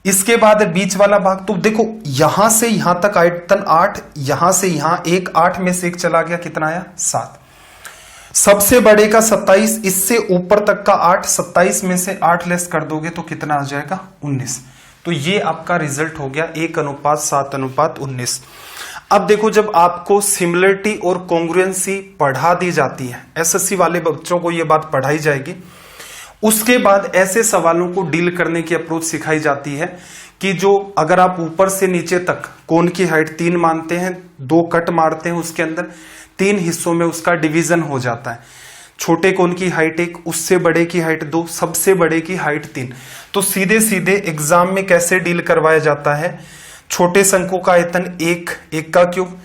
इसके बाद बीच वाला भाग, तो देखो यहां से यहां तक आयतन 8, यहां से यहां 1, 8 में से 1 चला गया, कितना आया? 7। सबसे बड़े का 27, इससे ऊपर तक का 8, 27 में से 8 लेस कर दोगे तो कितना आ जाएगा? 19। तो ये आपका रिजल्ट हो गया 1:7:19। अब देखो जब आपको सिमिलरिटी और कॉन्ग्रुएंसी पढ़ा दी जाती है, एसएससी वाले बच्चों को ये बात पढ़ाई जाएगी, उसके बाद ऐसे सवालों को डील करने की अप्रोच सिखाई जाती है कि जो अगर आप ऊपर से नीचे तक कोण की हाइट 3 मानते हैं, 2 कट मारते हैं, उसके अंदर 3 हिस्सों में उसका डिवीजन हो जाता है। छोटे कोण की हाइट 1, उससे बड़े की हाइट 2, सबसे बड़े की हाइट 3। तो सीधे सीधे एग्जाम में कैसे डील करवाया जाता है? छोटे शंकु का आयतन 1 का क्यूब,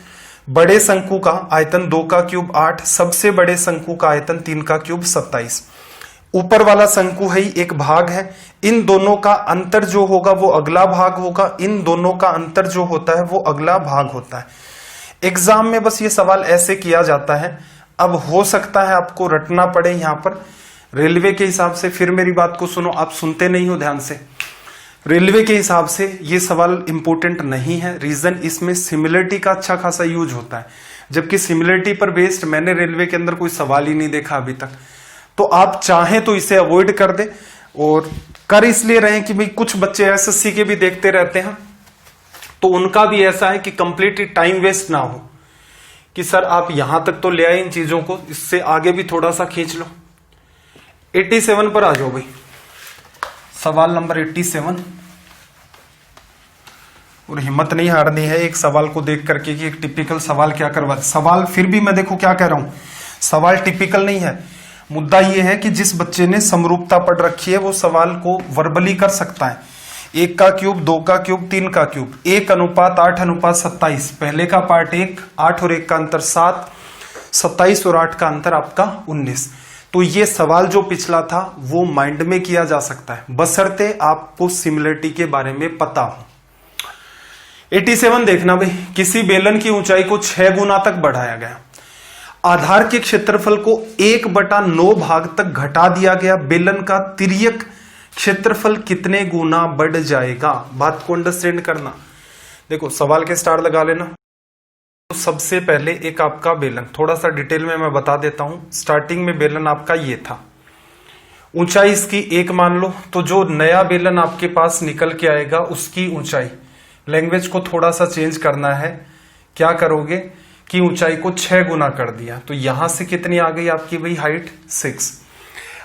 बड़े शंकु का आयतन 2 का क्यूब 8, सबसे बड़े शंकु का आयतन 3 का क्यूब 27। ऊपर वाला शंकु है ही एक भाग है, इन दोनों का अंतर जो होगा वो अगला भाग होगा, इन दोनों का अंतर जो होता है वो अगला भाग होता है। एग्जाम में बस ये सवाल ऐसे किया जाता है। अब हो सकता है आपको रटना पड़े यहां पर रेलवे के हिसाब से। फिर मेरी बात को सुनो, आप सुनते नहीं हो ध्यान से। रेलवे के हिसाब से ये सवाल इंपॉर्टेंट नहीं है, रीजन इसमें सिमिलरिटी का अच्छा खासा यूज होता है, जबकि सिमिलरिटी पर बेस्ड मैंने रेलवे के अंदर कोई सवाल ही नहीं देखा अभी तक। तो आप चाहें तो इसे अवॉइड कर दे, और कर इसलिए रहे कि भाई कुछ बच्चे एसएससी के भी देखते रहते हैं, तो उनका भी ऐसा है कि कंप्लीटली टाइम वेस्ट ना हो कि सर आप यहां तक तो ले आए इन चीजों को, इससे आगे भी थोड़ा सा खींच लो। 87 पर आ जाओ भाई, सवाल नंबर 87। और हिम्मत नहीं हारनी है एक सवाल को देख करके कि एक टिपिकल सवाल क्या करवा। सवाल फिर भी मैं देखो क्या कह रहा हूं, सवाल टिपिकल नहीं है, मुद्दा ये है कि जिस बच्चे ने समरूपता पढ़ रखी है वो सवाल को वर्बली कर सकता है। 1 का क्यूब, 2 का क्यूब, 3 का क्यूब, 1:8:27। पहले का पार्ट 1, 8 और 1 का अंतर 7, 27 और 8 का अंतर आपका 19। तो ये सवाल जो पिछला था वो माइंड में किया जा सकता है, बशर्ते आपको सिमिलरिटी के बारे में पता हो। 87 देखना भाई, किसी बेलन की ऊंचाई को 6 गुना तक बढ़ाया गया, आधार के क्षेत्रफल को 1/9 भाग तक घटा दिया गया, बेलन का तिर्यक क्षेत्रफल कितने गुना बढ़ जाएगा? बात को अंडरस्टैंड करना। देखो सवाल के स्टार लगा लेना। तो सबसे पहले एक आपका बेलन, थोड़ा सा डिटेल में मैं बता देता हूं। स्टार्टिंग में बेलन आपका ये था, ऊंचाई इसकी 1 मान लो, तो जो नया बेलन आपके पास निकल के आएगा उसकी ऊंचाई, लैंग्वेज को थोड़ा सा चेंज करना है। क्या करोगे कि ऊंचाई को 6 गुना कर दिया, तो यहां से कितनी आ गई आपकी भाई हाइट? 6।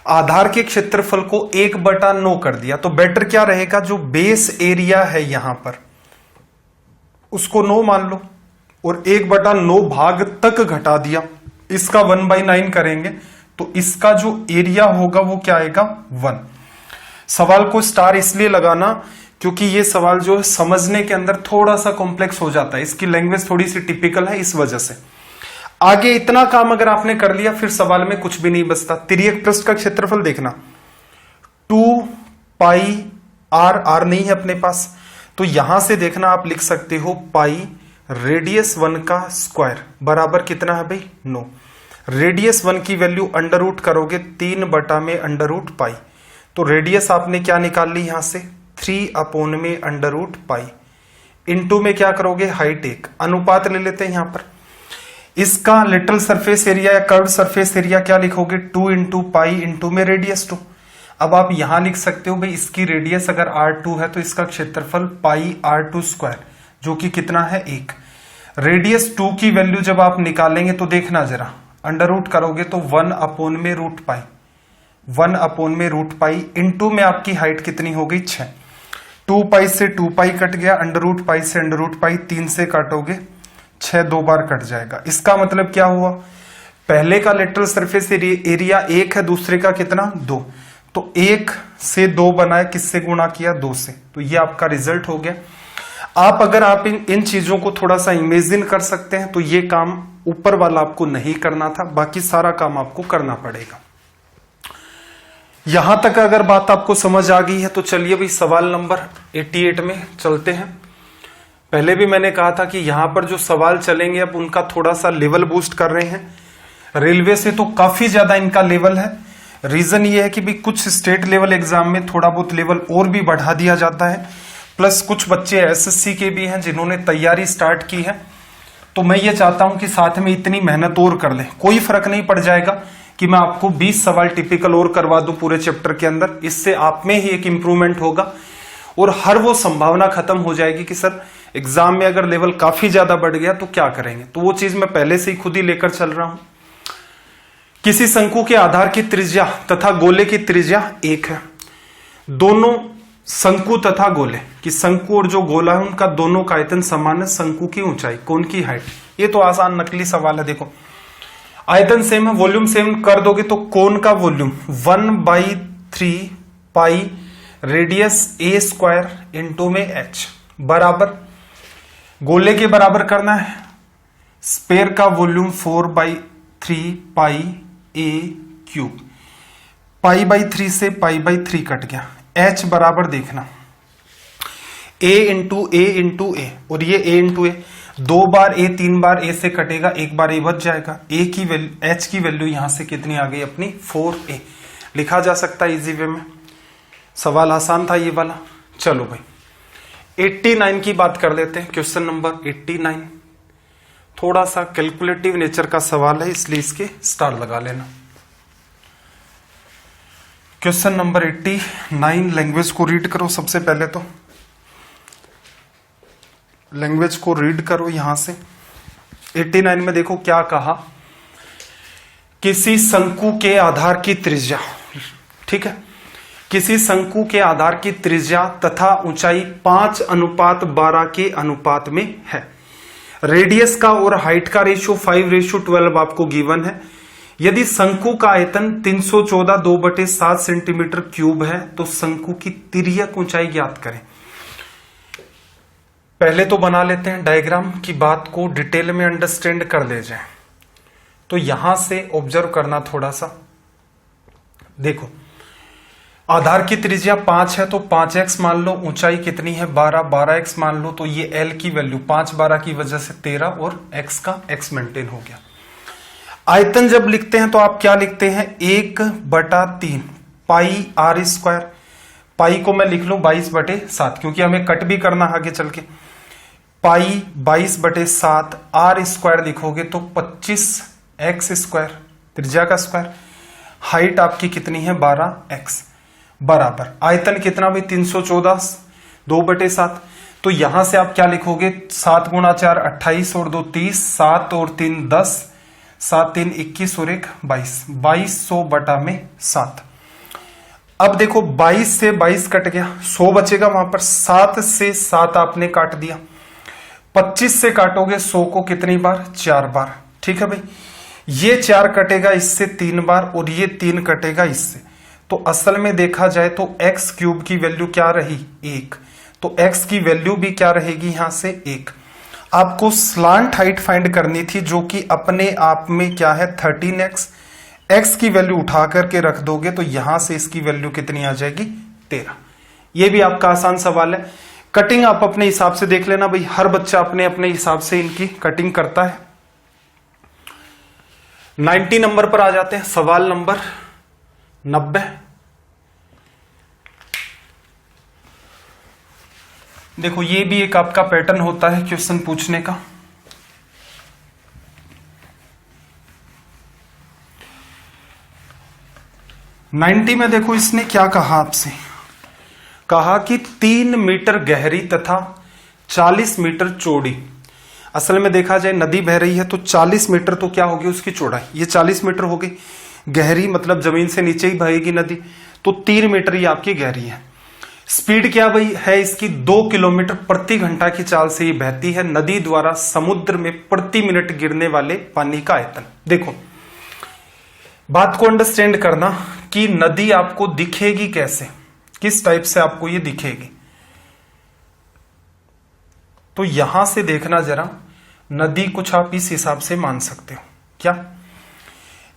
आधार के क्षेत्रफल को 1/9 कर दिया, तो बेटर क्या रहेगा, जो बेस एरिया है यहां पर उसको 9 मान लो और 1/9 भाग तक घटा दिया, इसका 1/9 करेंगे तो इसका जो एरिया होगा वो क्या आएगा? 1। सवाल को स्टार इसलिए लगाना क्योंकि ये सवाल जो है समझने के अंदर थोड़ा सा कॉम्प्लेक्स हो जाता है, इसकी लैंग्वेज थोड़ी सी टिपिकल है, इस वजह से। आगे इतना काम अगर आपने कर लिया फिर सवाल में कुछ भी नहीं बचता। तिर्यक पृष्ठ का क्षेत्रफल देखना, 2πr, r नहीं है अपने पास, तो यहां से देखना आप लिख सकते हो पाई रेडियस 1 का स्क्वायर बराबर कितना है भाई? 9। रेडियस 1 की वैल्यू अंडर रूट करोगे 3/√π, तो रेडियस आपने क्या निकाल ली यहां से? 3/√π। इनटू में क्या करोगे? हाइट 1। अनुपात ले लेते हैं यहां पर, इसका लिटल सरफेस एरिया या कर्व सरफेस एरिया क्या लिखोगे? 2 × π इंटू में रेडियस 2। अब आप यहां लिख सकते हो भाई इसकी रेडियस अगर r2 है तो इसका क्षेत्रफल πr2², जो कि कितना है? 1। रेडियस 2 की वैल्यू जब आप निकालेंगे तो देखना जरा, अंडर रूट करोगे तो 1/√π, 1/√π इंटू में आपकी हाइट कितनी हो गई? 6। 2π से 2π कट गया, अंडर रूट से अंडर√π, 3 से काटोगे 6 2 बार कट जाएगा। इसका मतलब क्या हुआ? पहले का लेटरल सरफेस एरिया 1 है, दूसरे का कितना? 2, तो 1 से 2 बनाए, किससे गुणा किया? 2 से, तो ये आपका रिजल्ट हो गया। अगर आप इन चीजों को थोड़ा सा इमेजिन कर सकते हैं तो ये काम ऊपर वाला आपको नहीं करना था, बाकी सारा काम आपको करना पड़ेगा। यहां तक अगर बात आपको समझ आ गई है तो चलिए भाई सवाल नंबर 88 में चलते हैं। पहले भी मैंने कहा था कि यहां पर जो सवाल चलेंगे अब उनका थोड़ा सा लेवल बूस्ट कर रहे हैं, रेलवे से तो काफी ज्यादा इनका लेवल है। रीजन ये है कि भी कुछ स्टेट लेवल एग्जाम में थोड़ा बहुत लेवल और भी बढ़ा दिया जाता है, प्लस कुछ बच्चे एसएससी के भी हैं जिन्होंने तैयारी स्टार्ट की है, तो मैं ये चाहता हूं कि साथ में इतनी मेहनत और कर लें। कोई फर्क नहीं पड़ जाएगा कि मैं आपको 20 सवाल टिपिकल और करवा दूं पूरे चैप्टर के अंदर, इससे आप में ही एक इंप्रूवमेंट होगा और हर वो संभावना खत्म हो जाएगी कि सर एग्जाम में अगर लेवल काफी ज्यादा बढ़ गया तो क्या करेंगे। तो वो चीज मैं पहले से ही खुद ही लेकर चल रहा हूं। किसी शंकु के आधार की त्रिज्या तथा गोले की त्रिज्या 1 है। दोनों शंकु तथा गोले कि शंकु और जो गोला है उनका दोनों का आयतन समान है, शंकु की ऊंचाई, कोन की हाइट। ये तो आसान नकली सवाल है। देखो आयतन सेम है, वॉल्यूम सेम कर दोगे तो कोन का वॉल्यूम 1/3 पाई रेडियस a² इंटू में h बराबर, गोले के बराबर करना है, स्पेयर का वॉल्यूम 4/3 पाई a³। π/3 से π/3 कट गया, h बराबर देखना a इंटू a और ये a into a, 2 bar a 3 bar a से कटेगा, 1 बार a बच जाएगा। a की वैल्यू h की वैल्यू यहां से कितनी आ गई अपनी 4a, लिखा जा सकता है इजी वे में। सवाल आसान था ये वाला। चलो भाई 89 की बात कर लेते हैं। क्वेश्चन नंबर 89 थोड़ा सा कैलकुलेटिव नेचर का सवाल है, इसलिए इसके स्टार लगा लेना। क्वेश्चन नंबर 89, लैंग्वेज को रीड करो। सबसे पहले तो लैंग्वेज को रीड करो यहां से। 89 में देखो क्या कहा, किसी शंकु के आधार की त्रिज्या, ठीक है, किसी शंकु के आधार की त्रिज्या तथा ऊंचाई 5:12 के अनुपात में है। रेडियस का और हाइट का रेशियो 5:12 आपको गिवन है। यदि शंकु का आयतन 314 2/7 सेंटीमीटर क्यूब है तो शंकु की तिर्यक ऊंचाई ज्ञात करें। पहले तो बना लेते हैं डायग्राम की बात को डिटेल में अंडरस्टैंड कर ले जाए। तो यहां से ऑब्जर्व करना थोड़ा सा। देखो, आधार की त्रिज्या 5 है तो 5x मान लो, ऊंचाई कितनी है 12x मान लो, तो ये l की वैल्यू 5 12 की वजह से 13 और x का x मेंटेन हो गया। आयतन जब लिखते हैं तो आप क्या लिखते हैं 1/3 पाई r स्क्वायर। पाई को मैं लिख लूं 22/7 क्योंकि हमें कट भी करना आगे चल के। पाई 22/7 r स्क्वायर लिखोगे तो 25x स्क्वायर, त्रिज्या का स्क्वायर। हाइट आपकी कितनी है 12x बराबर आयतन कितना भाई 314 2/7। तो यहां से आप क्या लिखोगे 7 × 4 28 और 2 30, 7 और 3 10, 7 3 21 और 1 22, 2200/7। अब देखो 22 से 22 कट गया, 100 बचेगा वहां पर। 7 से 7 आपने काट दिया, 25 से काटोगे 100 को कितनी बार 4 बार। ठीक है भाई, ये 4 कटेगा इससे 3 बार और ये 3 कटेगा इससे। तो असल में देखा जाए तो x क्यूब की वैल्यू क्या रही 1, तो x की वैल्यू भी क्या रहेगी यहां से 1। आपको स्लांट हाइट फाइंड करनी थी जो कि अपने आप में क्या है 13x। x की वैल्यू उठा करके रख दोगे तो यहां से इसकी वैल्यू कितनी आ जाएगी 13। ये भी आपका आसान सवाल है। कटिंग आप अपने हिसाब से देख लेना भाई, हर बच्चा अपने अपने हिसाब से इनकी कटिंग करता है। 90 नंबर पर आ जाते हैं, सवाल नंबर 90। देखो, ये भी एक आपका पैटर्न होता है क्वेश्चन पूछने का। नाइन्टी में देखो इसने क्या कहा आपसे, कहा कि 3 मीटर गहरी तथा 40 मीटर चौड़ी। असल में देखा जाए नदी बह रही है तो 40 मीटर तो क्या होगी उसकी चौड़ाई, ये 40 मीटर होगी। गहरी मतलब जमीन से नीचे ही बहेगी नदी, तो 3 मीटर ये आपकी गहरी है। स्पीड क्या भाई है इसकी 2 किलोमीटर प्रति घंटा की चाल से ये बहती है। नदी द्वारा समुद्र में प्रति मिनट गिरने वाले पानी का आयतन। देखो, बात को अंडरस्टैंड करना कि नदी आपको दिखेगी कैसे, किस टाइप से आपको ये दिखेगी। तो यहां से देखना जरा, नदी कुछ आप इस हिसाब से मान सकते हो। क्या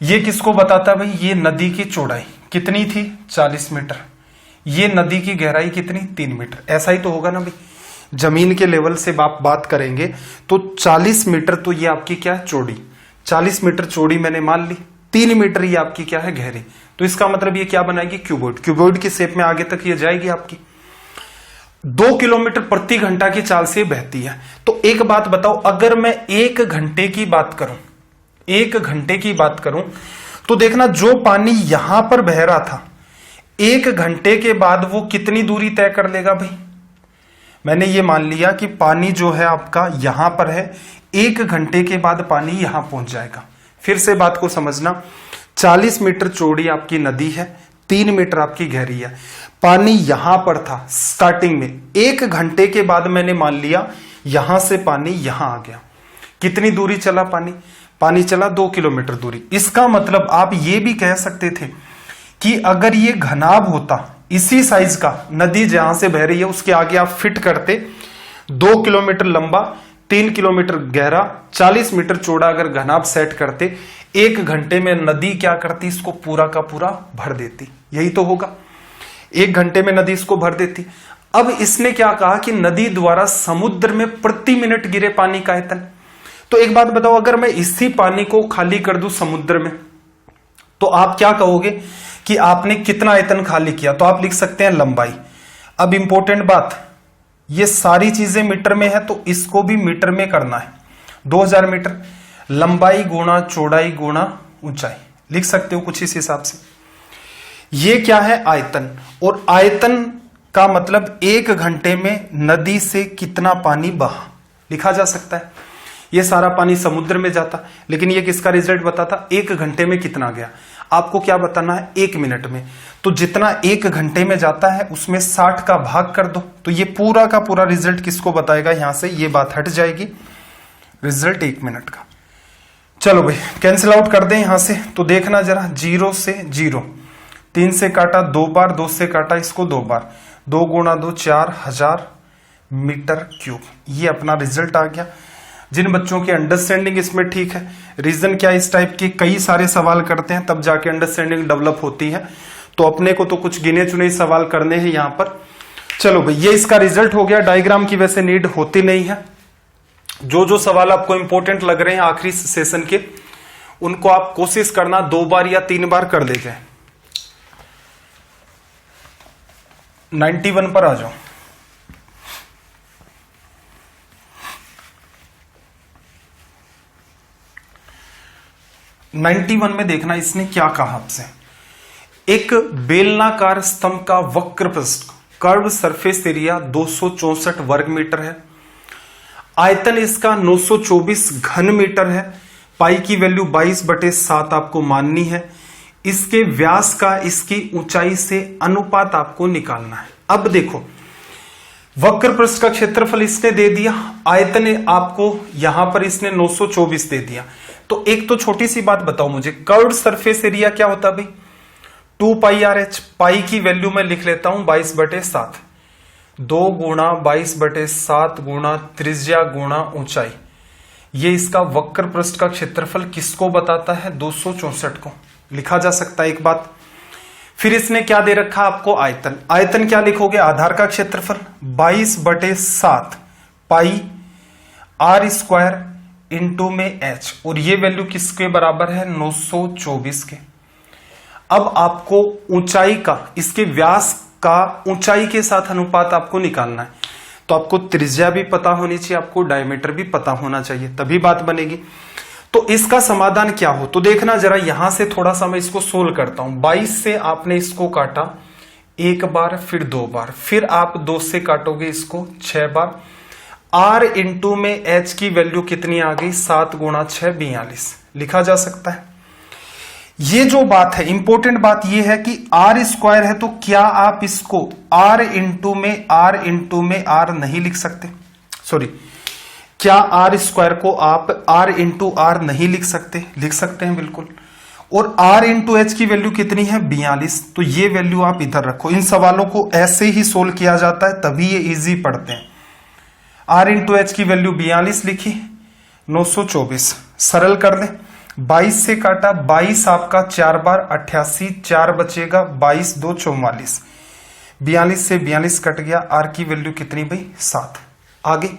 ये किसको बताता है भाई, ये नदी की चौड़ाई कितनी थी 40 मीटर, ये नदी की गहराई कितनी 3 मीटर। ऐसा ही तो होगा ना भाई, जमीन के लेवल से आप बात करेंगे तो 40 मीटर तो ये आपकी क्या है चौड़ी, 40 मीटर चौड़ी मैंने मान ली, 3 मीटर ये आपकी क्या है गहरी। तो इसका मतलब ये क्या बनाएगी क्यूबॉइड, क्यूबॉइड की शेप में आगे तक ये जाएगी आपकी। 2 किलोमीटर प्रति घंटा की चाल से बहती है। तो एक बात बताओ, अगर मैं 1 घंटे की बात करूं, 1 घंटे की बात करूं तो देखना जो पानी यहां पर बह रहा था 1 घंटे के बाद वो कितनी दूरी तय कर लेगा भाई। मैंने ये मान लिया कि पानी जो है आपका यहां पर है, 1 घंटे के बाद पानी यहां पहुंच जाएगा। फिर से बात को समझना, 40 मीटर चौड़ी आपकी नदी है, 3 मीटर आपकी गहरी है। पानी यहां पर था स्टार्टिंग में, 1 घंटे के बाद मैंने मान लिया यहां से पानी यहां आ गया। कितनी दूरी चला पानी, पानी चला 2 किलोमीटर दूरी। इसका मतलब आप ये भी कह सकते थे कि अगर ये घनाभ होता इसी साइज का, नदी जहां से बह रही है उसके आगे आप फिट करते, 2 किलोमीटर लंबा 3 किलोमीटर गहरा 40 मीटर चौड़ा अगर घनाभ सेट करते, 1 घंटे में नदी क्या करती, इसको पूरा का पूरा भर देती। यही तो होगा, 1 घंटे में नदी इसको भर देती। अब इसने क्या कहा कि नदी द्वारा समुद्र में प्रति मिनट गिरे पानी का आयतन। तो एक बात बताओ, अगर मैं इसी पानी को खाली कर दूं समुद्र में तो आप क्या कहोगे कि आपने कितना आयतन खाली किया। तो आप लिख सकते हैं लंबाई। अब इंपॉर्टेंट बात, ये सारी चीजें मीटर में है तो इसको भी मीटर में करना है। 2000 मीटर लंबाई गुणा चौड़ाई गुणा ऊंचाई लिख सकते हो कुछ इस हिसाब से। ये क्या है आयतन, और आयतन का मतलब 1 घंटे में नदी से कितना पानी बहा लिखा जा सकता है। ये सारा पानी समुद्र में जाता, लेकिन ये किसका रिजल्ट बताता 1 घंटे में कितना गया। आपको क्या बताना है 1 मिनट में, तो जितना 1 घंटे में जाता है उसमें 60 का भाग कर दो, तो ये पूरा का पूरा रिजल्ट किसको बताएगा, यहां से ये बात हट जाएगी, रिजल्ट 1 मिनट का। चलो भाई कैंसिल आउट कर दें यहां से, तो देखना जरा 0 से 0, 3 से काटा 2 बार, 2 से काटा इसको 2 बार, 2 गुणा 2 4000 मीटर क्यूब। ये अपना रिजल्ट आ गया। जिन बच्चों की अंडरस्टैंडिंग इसमें ठीक है, रीजन क्या इस टाइप के कई सारे सवाल करते हैं तब जाके अंडरस्टैंडिंग डेवलप होती है, तो अपने को तो कुछ गिने चुने सवाल करने हैं यहां पर। चलो भाई ये इसका रिजल्ट हो गया। डायग्राम की वैसे नीड होती नहीं है, जो जो सवाल आपको इंपॉर्टेंट लग रहे हैं आखिरी सेशन के, उनको आप कोशिश करना 2 बार या 3 बार कर लेते हैं। 91 पर आ जाओ। नाइन्टी वन में देखना इसने क्या कहा आपसे। एक बेलनाकार स्तंभ का वक्र पृष्ठ कर्व सरफेस एरिया 264 वर्ग मीटर है, आयतन इसका 924 घन मीटर है, पाई की वैल्यू 22/7 आपको माननी है, इसके व्यास का इसकी ऊंचाई से अनुपात आपको निकालना है। अब देखो वक्र पृष्ठ का क्षेत्रफल इसने दे दिया, आयतन आपको यहां पर इसने 924 दे दिया। तो एक तो छोटी सी बात बताओ मुझे, कर्व्ड सरफेस एरिया क्या होता है भाई? 2πRH। पाई की वैल्यू मैं लिख लेता हूं 22/7, 2 गुणा 22/7 गुणा त्रिज्या गुणा ऊंचाई। ये इसका वक्र पृष्ठ का क्षेत्रफल किसको बताता है? 264 को लिखा जा सकता है एक बात। फिर इसने क्या दे रखा आपको? आयतन। आयतन क्या लिखोगे? आधार का क्षेत्रफल 22/7 पाई r² इंटू में h, और ये वैल्यू किसके बराबर है? 924 के। अब आपको ऊंचाई का, इसके व्यास का ऊंचाई के साथ अनुपात आपको निकालना है, तो आपको त्रिज्या भी पता होनी चाहिए, आपको डायमीटर भी पता होना चाहिए, तभी बात बनेगी। तो इसका समाधान क्या हो तो देखना जरा, यहां से थोड़ा सा मैं इसको सोल्व करता हूं। 22 से आपने इसको काटा 1 बार, फिर 2 बार, फिर आप 2 से काटोगे इसको 6 बार। r इंटू में h की वैल्यू कितनी आ गई? 7 गुणा 6 42 लिखा जा सकता है। ये जो बात है, इंपॉर्टेंट बात ये है कि r² है, तो क्या आप इसको r इंटू में r नहीं लिख सकते? सॉरी, क्या r² को आप r इंटू r नहीं लिख सकते? लिख सकते हैं बिल्कुल। और r इंटू h की वैल्यू कितनी है? 42। तो ये वैल्यू आप इधर रखो। इन सवालों को ऐसे ही सोल्व किया जाता है, तभी ये इजी पढ़ते हैं। r इंटू एच की वैल्यू 42 लिखी, 924 सरल कर दें। 22 से काटा, 22 आपका 4 बार 88, 4 बचेगा 22 2 44, 42 से 42 कट गया। r की वैल्यू कितनी भाई? 7। आगे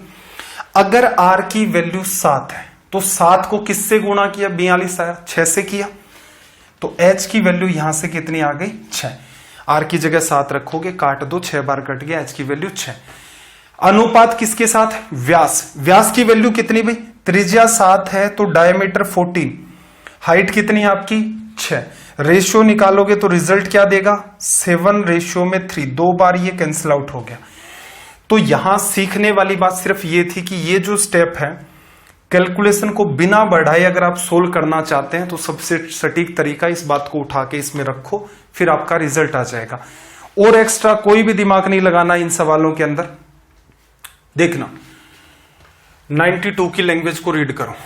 अगर r की वैल्यू 7 है तो 7 को किससे गुणा किया? 42 आया, 6 से किया, तो h की वैल्यू यहां से कितनी आ गई? 6। r की जगह 7 रखोगे, काट दो, 6 बार कट गया, h की वैल्यू 6। अनुपात किसके साथ? व्यास। व्यास की वैल्यू कितनी भाई? त्रिज्या 7 है तो डायमीटर 14, हाइट कितनी आपकी? 6। रेशियो निकालोगे तो रिजल्ट क्या देगा? 7:3। 2 बार ये कैंसिल आउट हो गया। तो यहां सीखने वाली बात सिर्फ ये थी कि ये जो स्टेप है, कैलकुलेशन को बिना बढ़ाए अगर आप सोल्व करना चाहते हैं तो सबसे सटीक तरीका इस बात को उठा के इसमें रखो, फिर आपका रिजल्ट आ जाएगा। और एक्स्ट्रा कोई भी दिमाग नहीं लगाना इन सवालों के अंदर। देखना 92 की लैंग्वेज को रीड करो,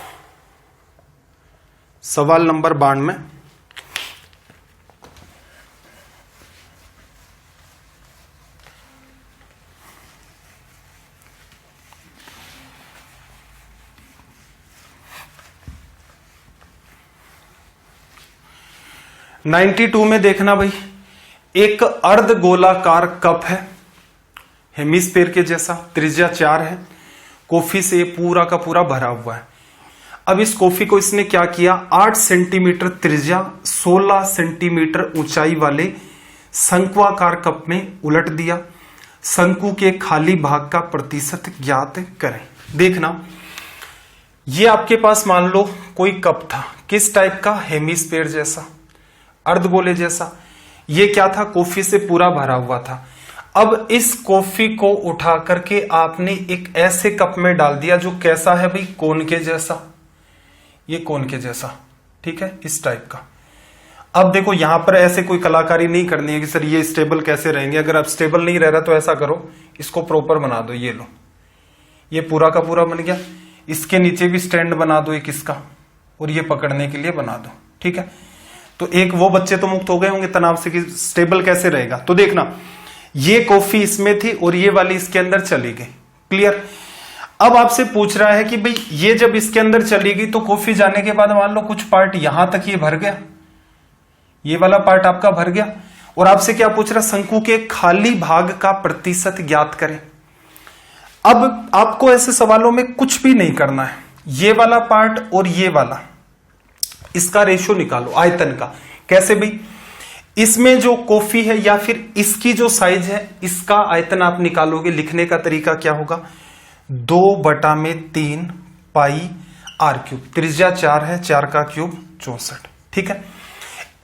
सवाल नंबर 92। में देखना भाई, एक अर्धगोलाकार कप है, हेमिस्फीयर के जैसा, त्रिज्या 4 है, कॉफी से पूरा का पूरा भरा हुआ है। अब इस कॉफी को इसने क्या किया? 8 सेंटीमीटर त्रिज्या 16 सेंटीमीटर ऊंचाई वाले शंक्वाकार कप में उलट दिया। शंकु के खाली भाग का प्रतिशत ज्ञात करें। देखना, ये आपके पास मान लो कोई कप था, किस टाइप का? हेमिस्फीयर जैसा, अर्धगोले जैसा। ये क्या था? कॉफी से पूरा भरा हुआ था। अब इस कॉफी को उठा करके आपने एक ऐसे कप में डाल दिया जो कैसा है भाई? कोन के जैसा। ये कोन के जैसा, ठीक है, इस टाइप का। अब देखो यहां पर ऐसे कोई कलाकारी नहीं करनी है कि सर ये स्टेबल कैसे रहेंगे। अगर आप स्टेबल नहीं रह रहा तो ऐसा करो, इसको प्रॉपर बना दो। ये लो, ये पूरा का पूरा बन गया। इसके नीचे भी स्टैंड बना दो एक इसका, और ये पकड़ने के लिए बना दो, ठीक है। तो एक वो बच्चे तो मुक्त हो गए होंगे तनाव से कि स्टेबल कैसे रहेगा। तो देखना ये कॉफी इसमें थी और ये वाली इसके अंदर चली गई, क्लियर। अब आपसे पूछ रहा है कि भाई ये जब इसके अंदर चली गई तो कॉफी जाने के बाद मान लो कुछ पार्ट यहां तक ये भर गया, ये वाला पार्ट आपका भर गया, और आपसे क्या पूछ रहा है, शंकु के खाली भाग का प्रतिशत ज्ञात करें। अब आपको ऐसे सवालों में कुछ भी नहीं करना है, ये वाला पार्ट और ये वाला इसका रेशियो निकालो आयतन का। कैसे भाई, इसमें जो कॉफी है या फिर इसकी जो साइज है इसका आयतन आप निकालोगे। लिखने का तरीका क्या होगा, 2/3 पाई आर क्यूब, त्रिज्या 4 है, 4 का क्यूब 64, ठीक है।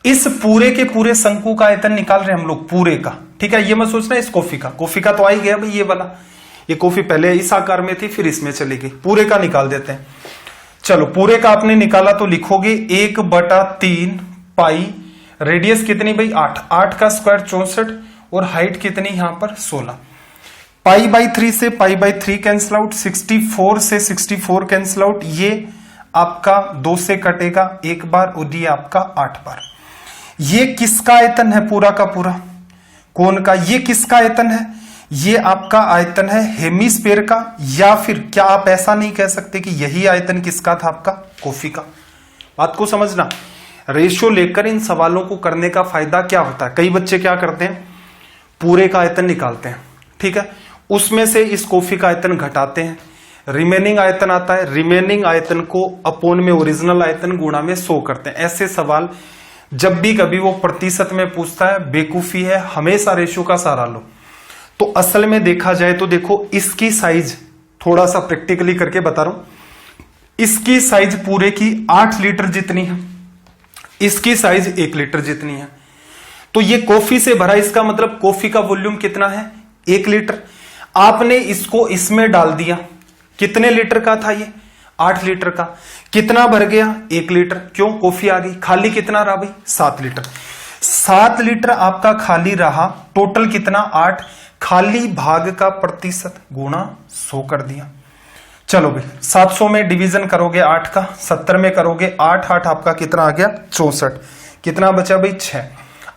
इस पूरे के पूरे शंकु का आयतन निकाल रहे हैं हम लोग, पूरे का, ठीक है। ये मत सोचना इस कॉफी का तो आ ही गया भाई, ये वाला, ये कॉफी पहले इस आकार में थी फिर इसमें चली गई, पूरे का निकाल देते हैं। चलो पूरे का आपने निकाला तो लिखोगे 1/3 पाई, रेडियस कितनी भाई 8, 8 का स्क्वायर 64 और हाइट कितनी यहां पर 16। पाई/3 से पाई/3 कैंसिल आउट, 64 से 64 कैंसिल आउट, ये आपका 2 से कटेगा एक बार और ये आपका 8 बार। ये किसका आयतन है, पूरा का पूरा कोन का। ये किसका आयतन है, ये आपका आयतन है हेमिस्फीयर का, या फिर क्या आप ऐसा नहीं कह सकते कि यही आयतन किसका था, आपका कॉफी का। बात को समझना, रेशियो लेकर इन सवालों को करने का फायदा क्या होता है। कई बच्चे क्या करते हैं, पूरे का आयतन निकालते हैं, ठीक है, उसमें से इस कॉफी का आयतन घटाते हैं, रिमेनिंग आयतन आता है, रिमेनिंग आयतन को अपोन में ओरिजिनल आयतन गुणा में 100 करते हैं। ऐसे सवाल जब भी कभी वो प्रतिशत में पूछता है, बेवकूफी है, हमेशा रेशियो का सहारा लो। तो असल में देखा जाए तो देखो इसकी साइज, थोड़ा सा प्रैक्टिकली करके बता रहा हूं, इसकी साइज पूरे की 8 लीटर जितनी है, इसकी साइज 1 लीटर जितनी है। तो ये कॉफी से भरा, इसका मतलब कॉफी का वॉल्यूम कितना है 1 लीटर। आपने इसको इसमें डाल दिया, कितने लीटर का था ये 8 लीटर का, कितना भर गया 1 लीटर, क्यों कॉफी आ गई। खाली कितना रहा भाई 7 लीटर, 7 लीटर आपका खाली रहा, टोटल कितना 8, खाली भाग का प्रतिशत गुणा 100 कर दिया। चलो भाई 700 में डिवीजन करोगे 8 का, 70 में करोगे 8, 8 आपका कितना आ गया 64, कितना बचा भाई 6,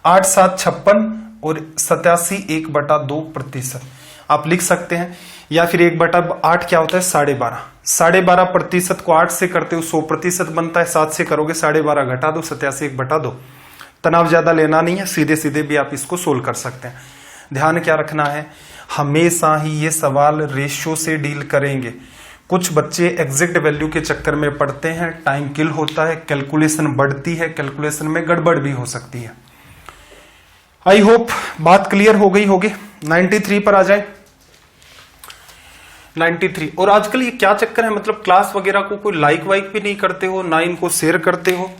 8 7 56 और 87 1/2 प्रतिशत आप लिख सकते हैं। या फिर 1/8 क्या होता है 12.5, 12.5 प्रतिशत को 8 से करते हो 100% बनता है, 7 से करोगे 12.5 घटा दो 87 1/2। तनाव ज्यादा लेना नहीं है, सीधे सीधे भी आप इसको सोल्व कर सकते हैं। ध्यान क्या रखना है, हमेशा ही ये सवाल रेशियो से डील करेंगे। कुछ बच्चे एग्जैक्ट वैल्यू के चक्कर में पड़ते हैं, टाइम किल होता है, कैलकुलेशन बढ़ती है, कैलकुलेशन में गड़बड़ भी हो सकती है। आई होप बात क्लियर हो गई होगी। 93 पर आ जाए, 93। और आजकल ये क्या चक्कर है, मतलब क्लास वगैरह को कोई लाइक वाइक भी नहीं करते हो, ना इनको शेयर करते हो।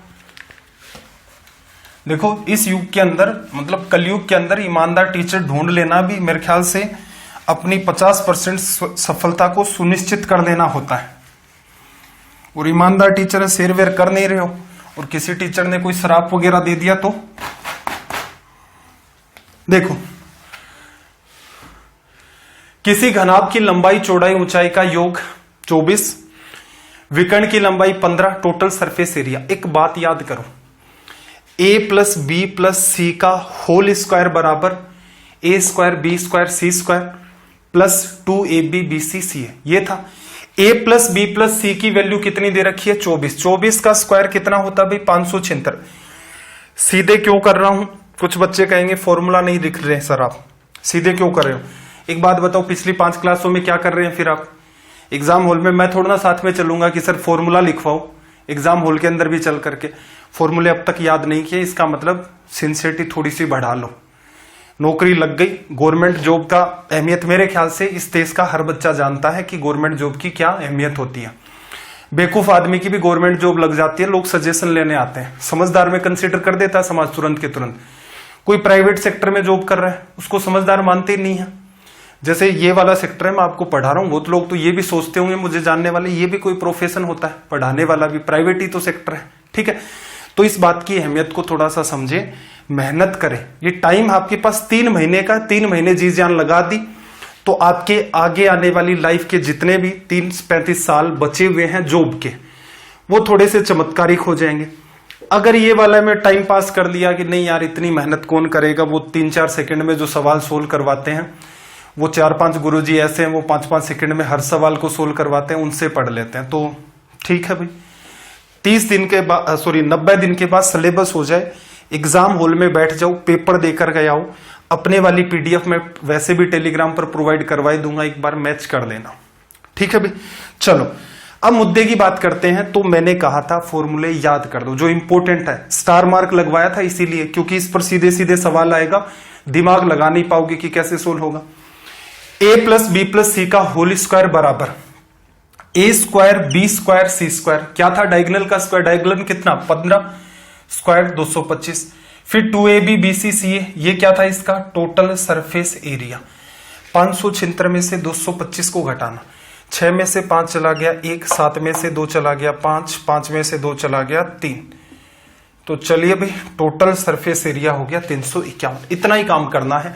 देखो इस युग के अंदर, मतलब कलयुग के अंदर ईमानदार टीचर ढूंढ लेना भी मेरे ख्याल से अपनी 50% सफलता को सुनिश्चित कर देना होता है। और ईमानदार टीचर शेयर वेयर कर नहीं रहे हो और किसी टीचर ने कोई शराब वगैरह दे दिया तो देखो, किसी घनाभ की लंबाई चौड़ाई ऊंचाई का योग 24, विकर्ण की लंबाई 15, टोटल सरफेस एरिया। एक बात याद करो, a + b + c का होल स्क्वायर बराबर a square b square c square plus 2ab bc c है। ये था a + b + c की वैल्यू कितनी दे रखी है 24, 24 का स्क्वायर कितना होता भाई 576। सीधे क्यों कर रहा हूं, कुछ बच्चे कहेंगे फॉर्मूला नहीं लिख रहे सर आप, सीधे क्यों कर रहे हो। एक बात बताओ, पिछली 5 क्लासों में क्या कर रहे हैं फिर आप एग्जाम हॉल में। मैं थोड़ा ना साथ में चलूंगा कि सर फॉर्मूला लिखवाओ, एग्जाम हॉल के अंदर भी चल करके फॉर्मूले अब तक याद नहीं किए, इसका मतलब सिंसियरिटी थोड़ी सी बढ़ा लो। नौकरी लग गई, गवर्नमेंट जॉब का अहमियत मेरे ख्याल से इस देश का हर बच्चा जानता है कि गवर्नमेंट जॉब की क्या अहमियत होती है। बेवकूफ आदमी की भी गवर्नमेंट जॉब लग जाती है, लोग सजेशन लेने आते हैं, समझदार में कंसीडर कर देता है समाज तुरंत के तुरंत। कोई प्राइवेट सेक्टर में जॉब कर रहा है उसको समझदार मानते ही नहीं है। जैसे ये वाला सेक्टर है, मैं आपको पढ़ा रहा हूँ, बहुत लोग तो ये भी सोचते होंगे मुझे जानने वाले, ये भी कोई प्रोफेशन होता है, पढ़ाने वाला भी प्राइवेट ही तो सेक्टर है, ठीक है। तो इस बात की अहमियत को थोड़ा सा समझे, मेहनत करें। ये टाइम आपके पास 3 महीने का, 3 महीने जी जान लगा दी तो आपके आगे आने वाली लाइफ के जितने भी 30-35 साल बचे हुए हैं जॉब के, वो थोड़े से चमत्कारिक हो जाएंगे। अगर ये वाला में टाइम पास कर लिया कि नहीं यार इतनी मेहनत कौन करेगा, वो 3-4 सेकंड में जो सवाल सोल्व करवाते हैं, वो 4-5 गुरुजी ऐसे हैं वो 5-5 सेकंड में हर सवाल को सोल्व करवाते हैं, उनसे पढ़ लेते हैं। तो ठीक है भाई, 30 दिन के बाद 90 दिन के बाद सिलेबस हो जाए, एग्जाम हॉल में बैठ जाओ, पेपर देकर गए आओ, अपने वाली पीडीएफ में वैसे भी टेलीग्राम पर प्रोवाइड करवाई दूंगा, एक बार मैच कर लेना। ठीक है भाई, चलो अब मुद्दे की बात करते हैं। तो मैंने कहा था फॉर्मूले याद कर दो, जो इंपॉर्टेंट है। स्टार मार्क लगवाया था इसीलिए क्योंकि इस पर सीधे सीधे सवाल आएगा, दिमाग लगा नहीं पाओगे कि कैसे सोल्व होगा। a+b+c का होल स्क्वायर बराबर a² b² c²। क्या था डायगोनल का स्क्वायर, डायगोनल कितना 15 स्क्वायर 225। फिर 2ab bc ca, ये क्या था इसका टोटल सरफेस एरिया। 576 में से 225 को घटाना, 6 में से 5 चला गया 1, 7 में से 2 चला गया 5, 5 में से 2 चला गया 3। तो चलिए भाई टोटल सरफेस एरिया हो गया 351। इतना ही काम करना है।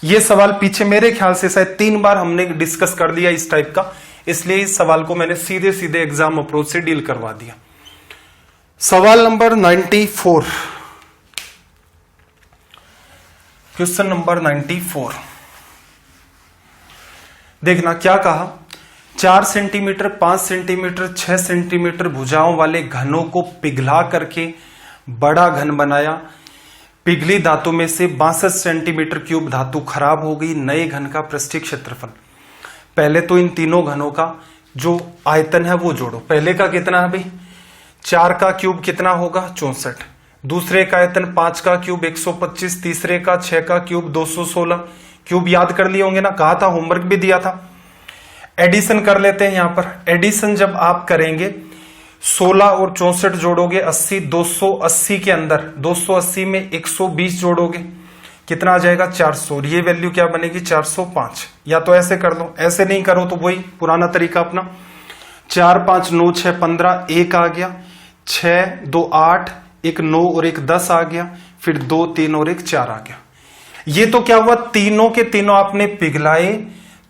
ये सवाल पीछे मेरे ख्याल से शायद 3 बार हमने डिस्कस कर दिया इस टाइप का, इसलिए इस सवाल को मैंने सीधे सीधे एग्जाम अप्रोच से डील करवा दिया। सवाल नंबर 94, क्वेश्चन नंबर 94 देखना क्या कहा। 4 सेंटीमीटर, 5 सेंटीमीटर, 6 सेंटीमीटर भुजाओं वाले घनों को पिघला करके बड़ा घन बनाया। पिघली धातु में से 62 सेंटीमीटर क्यूब धातु खराब हो गई। नए घन का पृष्ठीय क्षेत्रफल। पहले तो इन तीनों घनों का जो आयतन है वो जोड़ो। पहले का कितना है भाई 4 का क्यूब कितना होगा 64, दूसरे का आयतन 5 का क्यूब 125, तीसरे का 6 का क्यूब 216। क्यूब याद कर लिए होंगे ना, कहा था होमवर्क भी दिया था। एडिशन कर लेते हैं। यहां पर एडिशन जब आप करेंगे 16 और 64 जोड़ोगे 80, 280 के अंदर 280 में 120 जोड़ोगे कितना आ जाएगा 400। ये वैल्यू क्या बनेगी 405। या तो ऐसे कर लो, ऐसे नहीं करो तो वही पुराना तरीका अपना। 4 5 9 6 15, 1 आ गया, 6 2 8, 1 9 और 1 10 आ गया, फिर 2 3 और 1 4 आ गया। ये तो क्या हुआ तीनों के तीनों आपने पिघलाए,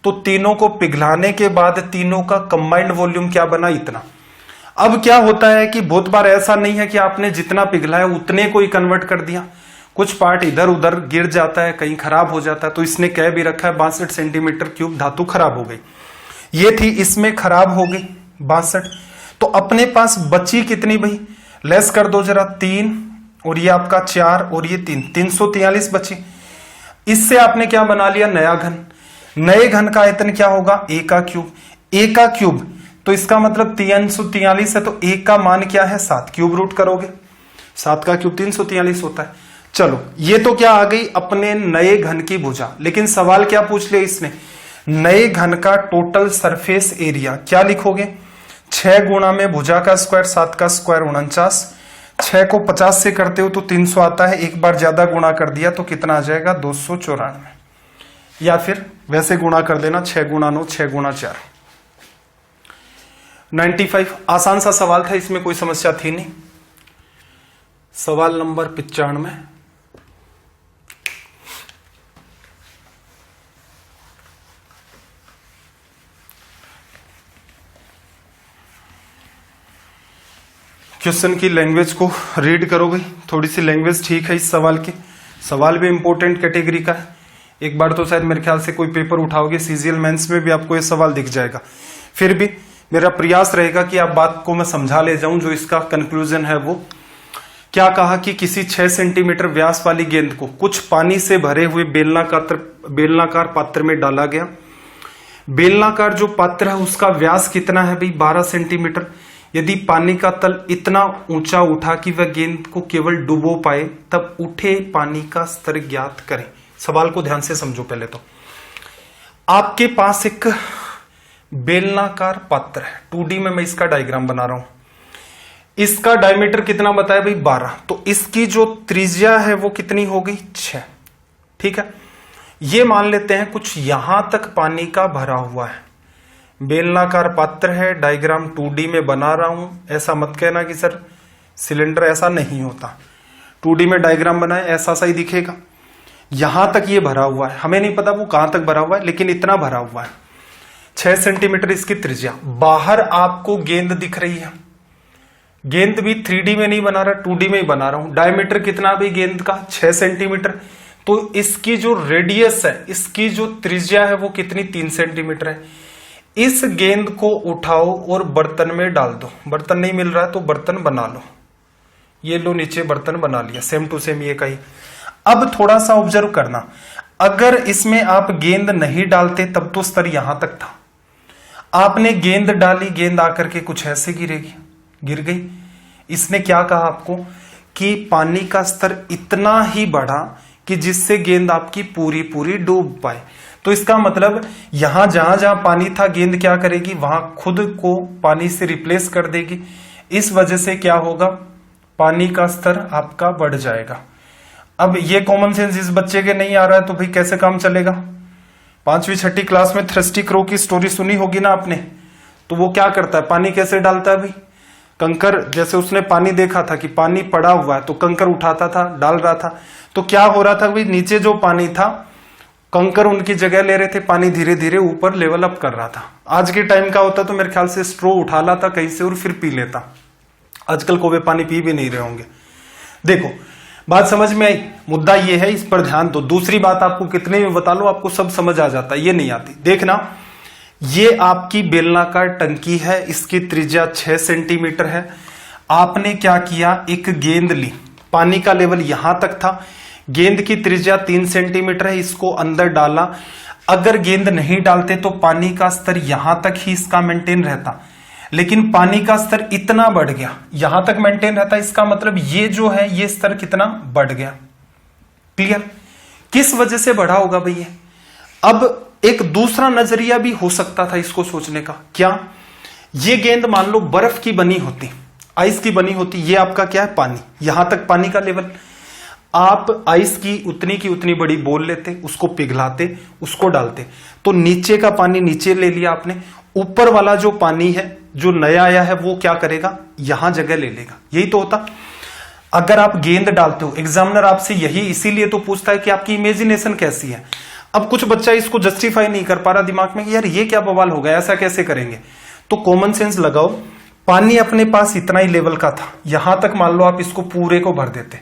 तो तीनों को पिघलाने के बाद तीनों का कंबाइंड वॉल्यूम क्या बना इतना। अब क्या होता है कि बहुत बार ऐसा नहीं है कि आपने जितना पिघलाया उतने को ही कन्वर्ट कर दिया, कुछ पार्ट इधर उधर गिर जाता है, कहीं खराब हो जाता है। तो इसने कह भी रखा है 62 सेंटीमीटर क्यूब धातु खराब हो गई। ये थी, इसमें खराब हो गई 62। तो अपने पास बची कितनी भाई, लेस कर दो जरा 3 और ये आपका 4 और ये 3, 343 बची। इससे आपने क्या बना लिया नया घन। नए घन का आयतन क्या होगा a का क्यूब। a का क्यूब तो इसका मतलब 343 है, तो a का मान क्या है 7। क्यूब रूट करोगे 7 का क्यूब 343 होता है। चलो ये तो क्या आ गई अपने नए घन की भुजा। लेकिन सवाल क्या पूछ लिया इसने, नए घन का टोटल सरफेस एरिया। क्या लिखोगे 6 गुणा में भुजा का स्क्वायर 7 का स्क्वायर 49। 6 को 50 से करते हो तो 300 आता है, एक बार ज्यादा गुणा कर दिया तो कितना आ जाएगा 294। या फिर वैसे गुणा कर देना 6 गुणा 9 6 गुणा 4 95। आसान सा सवाल था, इसमें कोई समस्या थी नहीं। सवाल नंबर 95, क्वेश्चन की लैंग्वेज को रीड करो भाई, थोड़ी सी लैंग्वेज ठीक है इस सवाल की। सवाल भी इंपॉर्टेंट कैटेगरी का है। एक बार तो शायद मेरे ख्याल से कोई पेपर उठाओगे सीजीएल मेंस में भी आपको ये सवाल दिख जाएगा। फिर भी मेरा प्रयास रहेगा कि आप बात को मैं समझा ले जाऊं। जो इसका कंक्लूजन है वो क्या कहा कि किसी 6 सेंटीमीटर व्यास वाली गेंद को कुछ पानी से भरे हुए बेलनाकार पात्र में डाला गया। बेलनाकार जो पात्र है उसका व्यास कितना है भाई 12 सेंटीमीटर। यदि पानी का तल इतना ऊंचा उठा कि वह गेंद को केवल डुबो पाए तब उठे पानी का स्तर ज्ञात करें। सवाल को ध्यान से समझो। पहले तो आपके पास एक बेलनाकार पात्र है, 2D में मैं इसका डायग्राम बना रहा हूं। इसका डायमीटर कितना बताया भाई 12, तो इसकी जो त्रिज्या है वो कितनी हो गई 6। ठीक है, ये मान लेते हैं कुछ यहां तक पानी का भरा हुआ है। बेलनाकार पात्र है, डायग्राम 2D में बना रहा हूं। ऐसा मत कहना कि सर सिलेंडर ऐसा नहीं होता, 2D में डायग्राम बनाए ऐसा सा ही दिखेगा। यहां तक ये भरा हुआ है, हमें नहीं पता वो कहां तक भरा हुआ है, लेकिन इतना भरा हुआ है। 6 सेंटीमीटर इसकी त्रिज्या। बाहर आपको गेंद दिख रही है, गेंद भी 3D में नहीं बना रहा, 2D में ही बना रहा हूं। डायमीटर कितना भी गेंद का 6 सेंटीमीटर, तो इसकी जो रेडियस है, इसकी जो त्रिज्या है वो कितनी 3 सेंटीमीटर है। इस गेंद को उठाओ और बर्तन में डाल दो। बर्तन नहीं मिल रहा है तो बर्तन बना लो। ये लो नीचे बर्तन बना लिया, सेम टू सेम ये का ही। अब थोड़ा सा ऑब्जर्व करना, अगर इसमें आप गेंद नहीं डालते तब तो स्तर यहां तक था। आपने गेंद डाली, गेंद आकर के कुछ ऐसे गिरेगी, गिर गई। इसने क्या कहा आपको कि पानी का स्तर इतना ही बढ़ा कि जिससे गेंद आपकी पूरी पूरी डूब पाए। तो इसका मतलब यहां जहां जहां पानी था गेंद क्या करेगी, वहां खुद को पानी से रिप्लेस कर देगी। इस वजह से क्या होगा, पानी का स्तर आपका बढ़ जाएगा। अब ये कॉमन सेंस इस बच्चे के नहीं आ रहा है तो भाई कैसे काम चलेगा। 5वीं 6ठी क्लास में थ्रस्टी क्रो की स्टोरी सुनी होगी ना आपने। तो वो क्या करता है, पानी कैसे डालता है भाई, कंकर, जैसे उसने पानी देखा था कि पानी पड़ा हुआ है तो कंकर उठाता था, डाल रहा था। तो क्या हो रहा था भाई, नीचे जो पानी था कंकर उनकी जगह ले रहे थे, पानी धीरे धीरे ऊपर लेवल अप कर रहा था। आज के टाइम का होता तो मेरे ख्याल से स्ट्रो उठा लाता कहीं से और फिर पी लेता। आजकल को वे पानी पी भी नहीं रहे होंगे। देखो बात समझ में आई, मुद्दा ये है, इस पर ध्यान दो। दूसरी बात आपको कितने में बता लो आपको सब समझ आ जाता है, ये नहीं आती। देखना, ये आपकी बेलनाकार टंकी है, इसकी त्रिज्या 6 सेंटीमीटर है। आपने क्या किया, एक गेंद ली, पानी का लेवल यहां तक था, गेंद की त्रिज्या 3 सेंटीमीटर है, इसको अंदर डाला। अगर गेंद नहीं डालते तो पानी का स्तर यहां तक ही इसका मेंटेन रहता, लेकिन पानी का स्तर इतना बढ़ गया, यहां तक मेंटेन रहता। इसका मतलब ये जो है ये स्तर कितना बढ़ गया। क्लियर, किस वजह से बढ़ा होगा भैया। अब एक दूसरा नजरिया भी हो सकता था इसको सोचने का, क्या, ये गेंद मान लो बर्फ की बनी होती, आइस की बनी होती, ये आपका क्या है पानी, यहां तक पानी का लेवल। आप आइस की उतनी बड़ी बोल लेते, उसको पिघलाते, उसको डालते, तो नीचे का पानी नीचे ले लिया आपने, ऊपर वाला जो पानी है जो नया आया है वो क्या करेगा, यहां जगह ले लेगा। यही तो होता। अगर आप गेंद डालते हो, एग्जामिनर आपसे यही इसीलिए तो पूछता है कि आपकी इमेजिनेशन कैसी है। अब कुछ बच्चा इसको जस्टिफाई नहीं कर पा रहा दिमाग में कि यार ये क्या बवाल हो गया, ऐसा कैसे करेंगे। तो कॉमन सेंस लगाओ, पानी अपने पास इतना ही लेवल का था, यहां तक मान लो आप इसको पूरे को भर देते।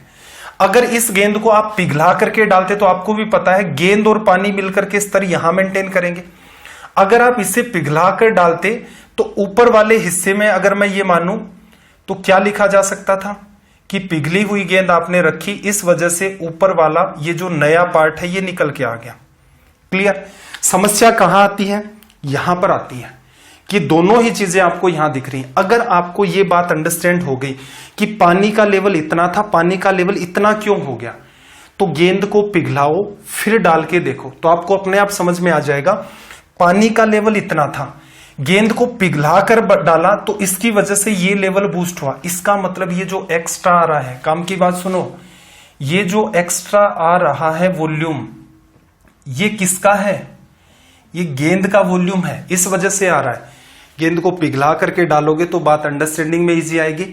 अगर इस गेंद को आप पिघला करके डालते तो आपको भी पता है गेंद और पानी मिलकर के स्तर यहां मेंटेन करेंगे। अगर आप इसे पिघला कर डालते तो ऊपर वाले हिस्से में अगर मैं ये मानूं तो क्या लिखा जा सकता था कि पिघली हुई गेंद आपने रखी, इस वजह से ऊपर वाला ये जो नया पार्ट है ये निकल के आ गया। क्लियर, समस्या कहां आती है, यहां पर आती है कि दोनों ही चीजें आपको यहां दिख रही हैं। अगर आपको ये बात अंडरस्टैंड हो गई कि पानी का लेवल इतना था, पानी का लेवल इतना क्यों हो गया, तो गेंद को पिघलाओ फिर डाल के देखो तो आपको अपने आप समझ में आ जाएगा। पानी का लेवल इतना था, गेंद को पिघला कर डाला तो इसकी वजह से ये लेवल बूस्ट हुआ। इसका मतलब ये जो एक्स्ट्रा आ रहा है, काम की बात सुनो, ये जो एक्स्ट्रा आ रहा है वॉल्यूम, ये किसका है, ये गेंद का वॉल्यूम है, इस वजह से आ रहा है। गेंद को पिघला करके डालोगे तो बात अंडरस्टैंडिंग में इजी आएगी,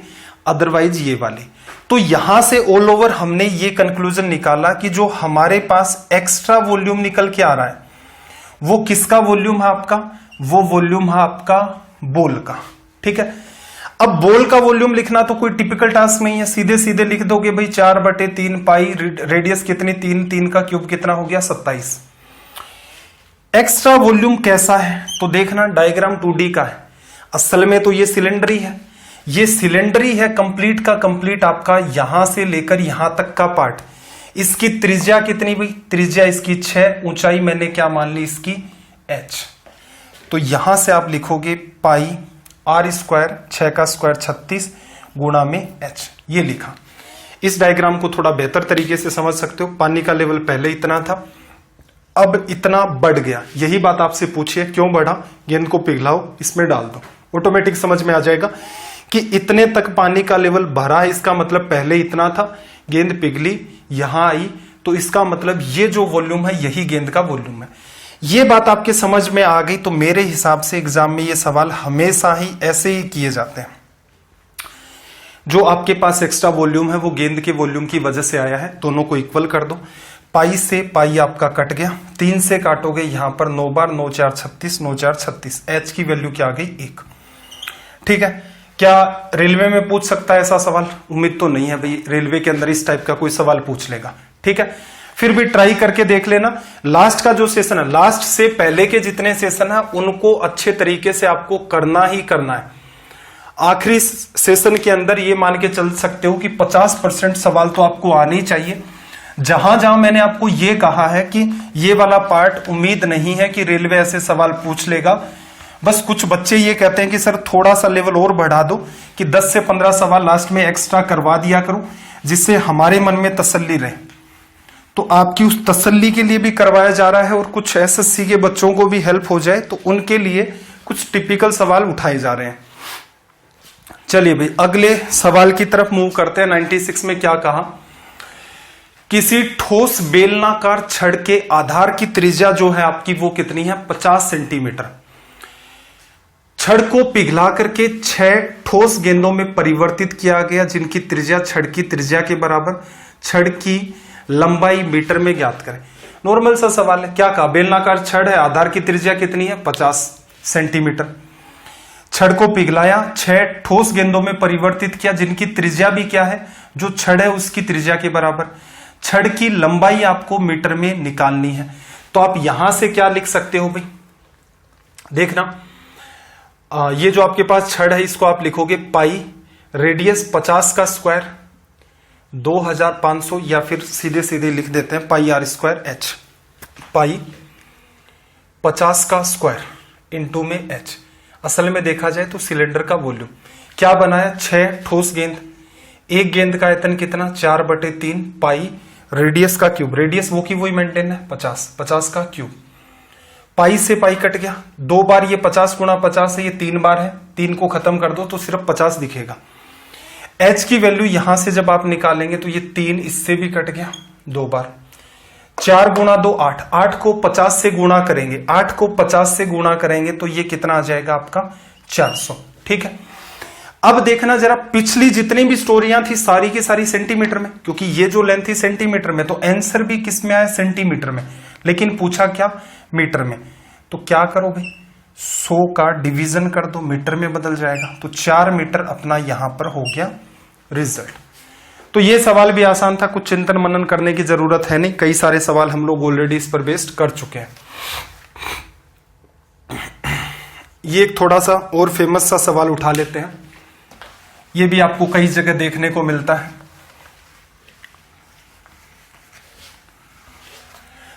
अदरवाइज ये वाली। तो यहां से ऑल ओवर हमने ये कंक्लूजन निकाला कि जो हमारे पास एक्स्ट्रा वॉल्यूम निकल के आ रहा है वो किसका वॉल्यूम है, आपका वो वॉल्यूम है आपका बॉल का। ठीक है, अब बॉल का वॉल्यूम लिखना तो कोई टिपिकल टास्क नहीं है, सीधे सीधे लिख दोगे भाई 4/3 पाई, रेडियस कितनी 3 का क्यूब कितना हो गया 27। एक्स्ट्रा वॉल्यूम कैसा है तो देखना, डायग्राम 2D का है, असल में तो ये सिलेंडरी है, ये सिलेंडरी है कंप्लीट का कंप्लीट आपका यहां से लेकर यहां तक का पार्ट। इसकी त्रिज्या कितनी भाई, त्रिज्या इसकी 6, ऊंचाई मैंने क्या मान ली इसकी h। तो यहां से आप लिखोगे पाई r², 6 का स्क्वायर 36 गुणा में h, ये लिखा। इस डायग्राम को थोड़ा बेहतर तरीके से समझ सकते हो। पानी का लेवल पहले इतना था, अब इतना बढ़ गया। यही बात आपसे पूछिए क्यों बढ़ा, गेंद को पिघलाओ इसमें डाल दो, ऑटोमेटिक समझ में आ जाएगा कि इतने तक पानी का लेवल भरा है, इसका मतलब पहले इतना था, गेंद पिघली यहां आई, तो इसका मतलब ये जो वॉल्यूम है यही गेंद का वॉल्यूम है। ये बात आपके समझ में आ गई तो मेरे हिसाब से एग्जाम में ये सवाल हमेशा ही ऐसे ही किए जाते हैं। जो आपके पास एक्स्ट्रा वॉल्यूम है वो गेंद के वॉल्यूम की वजह से आया है, दोनों को इक्वल कर दो। पाई से पाई आपका कट गया, 3 से काटोगे यहां पर 9 बार 9 4 36, 9 4 36, एच की वैल्यू क्या आ गई 1। ठीक है, क्या रेलवे में पूछ सकता है ऐसा सवाल? उम्मीद तो नहीं है भाई, रेलवे के अंदर इस टाइप का कोई सवाल पूछ लेगा। ठीक है, फिर भी ट्राई करके देख लेना। लास्ट का जो सेशन है, लास्ट से पहले के जितने सेशन है उनको अच्छे तरीके से आपको करना ही करना है। आखिरी सेशन के अंदर ये मान के चल सकते हो कि 50% सवाल तो आपको आने ही चाहिए। जहां जहां मैंने आपको ये कहा है कि ये वाला पार्ट उम्मीद नहीं है कि रेलवे ऐसे सवाल पूछ लेगा, बस कुछ बच्चे ये कहते हैं कि सर थोड़ा सा लेवल और बढ़ा दो कि 10 से 15 सवाल लास्ट में एक्स्ट्रा करवा दिया करो, जिससे हमारे मन में तसल्ली रहे। तो आपकी उस तसल्ली के लिए भी करवाया जा रहा है और कुछ एसएससी के बच्चों को भी हेल्प हो जाए, तो उनके लिए कुछ टिपिकल सवाल उठाए जा रहे हैं। चलिए भाई अगले सवाल की तरफ मूव करते हैं। 96 में क्या कहा, किसी ठोस बेलनाकार छड़ के आधार की त्रिज्या जो है आपकी वो कितनी है? 50 सेंटीमीटर। छड़ को पिघला करके 6 ठोस गेंदों में परिवर्तित किया गया जिनकी त्रिज्या छड़ की त्रिज्या के बराबर। छड़ की लंबाई मीटर में ज्ञात करें। नॉर्मल सा सवाल है। क्या कहा? बेलनाकार छड़ है, आधार की त्रिज्या कितनी है? 50 सेंटीमीटर। छड़ को पिघलाया, 6 ठोस गेंदों में परिवर्तित किया जिनकी त्रिज्या भी क्या है? जो छड़ है उसकी त्रिज्या के बराबर। छड़ की लंबाई आपको मीटर में निकालनी है। तो आप यहां से क्या लिख सकते हो भाई? देखना, ये जो आपके पास छड़ है इसको आप लिखोगे पाई, रेडियस 50 का स्क्वायर 2500, या फिर सीधे सीधे लिख देते हैं पाई आर स्क्वायर एच। पाई 50 का स्क्वायर इंटू में एच। असल में देखा जाए तो सिलेंडर का वॉल्यूम क्या बनाया? 6 ठोस गेंद, एक गेंद का आयतन कितना? 4/3 पाई रेडियस का क्यूब। रेडियस वो की वही मेंटेन है 50 का क्यूब। पाई से पाई कट गया, 2 बार ये 50 गुणा 50 है, ये 3 बार है, 3 को खत्म कर दो तो सिर्फ 50 दिखेगा। एच की वैल्यू यहां से जब आप निकालेंगे तो ये 3 इससे भी कट गया 2 बार। 4 गुणा 2 8, 8 को 50 से गुणा करेंगे, 8 को 50 से गुणा करेंगे तो ये कितना आ जाएगा आपका? 400। ठीक है, अब देखना जरा पिछली जितनी भी स्टोरियां थी सारी की सारी सेंटीमीटर में, क्योंकि ये जो लेंथ थी सेंटीमीटर में, तो आंसर भी किस में आया? सेंटीमीटर में। लेकिन पूछा क्या? मीटर में। तो क्या करो भाई, 100 का डिवीजन कर दो, मीटर में बदल जाएगा। तो 4 मीटर अपना यहां पर हो गया रिजल्ट। तो ये सवाल भी आसान था, कुछ चिंतन मनन करने की जरूरत है नहीं, कई सारे सवाल हम लोग ऑलरेडी इस पर बेस्ड कर चुके हैं। ये एक थोड़ा सा और फेमस सा सवाल उठा लेते हैं, ये भी आपको कई जगह देखने को मिलता है।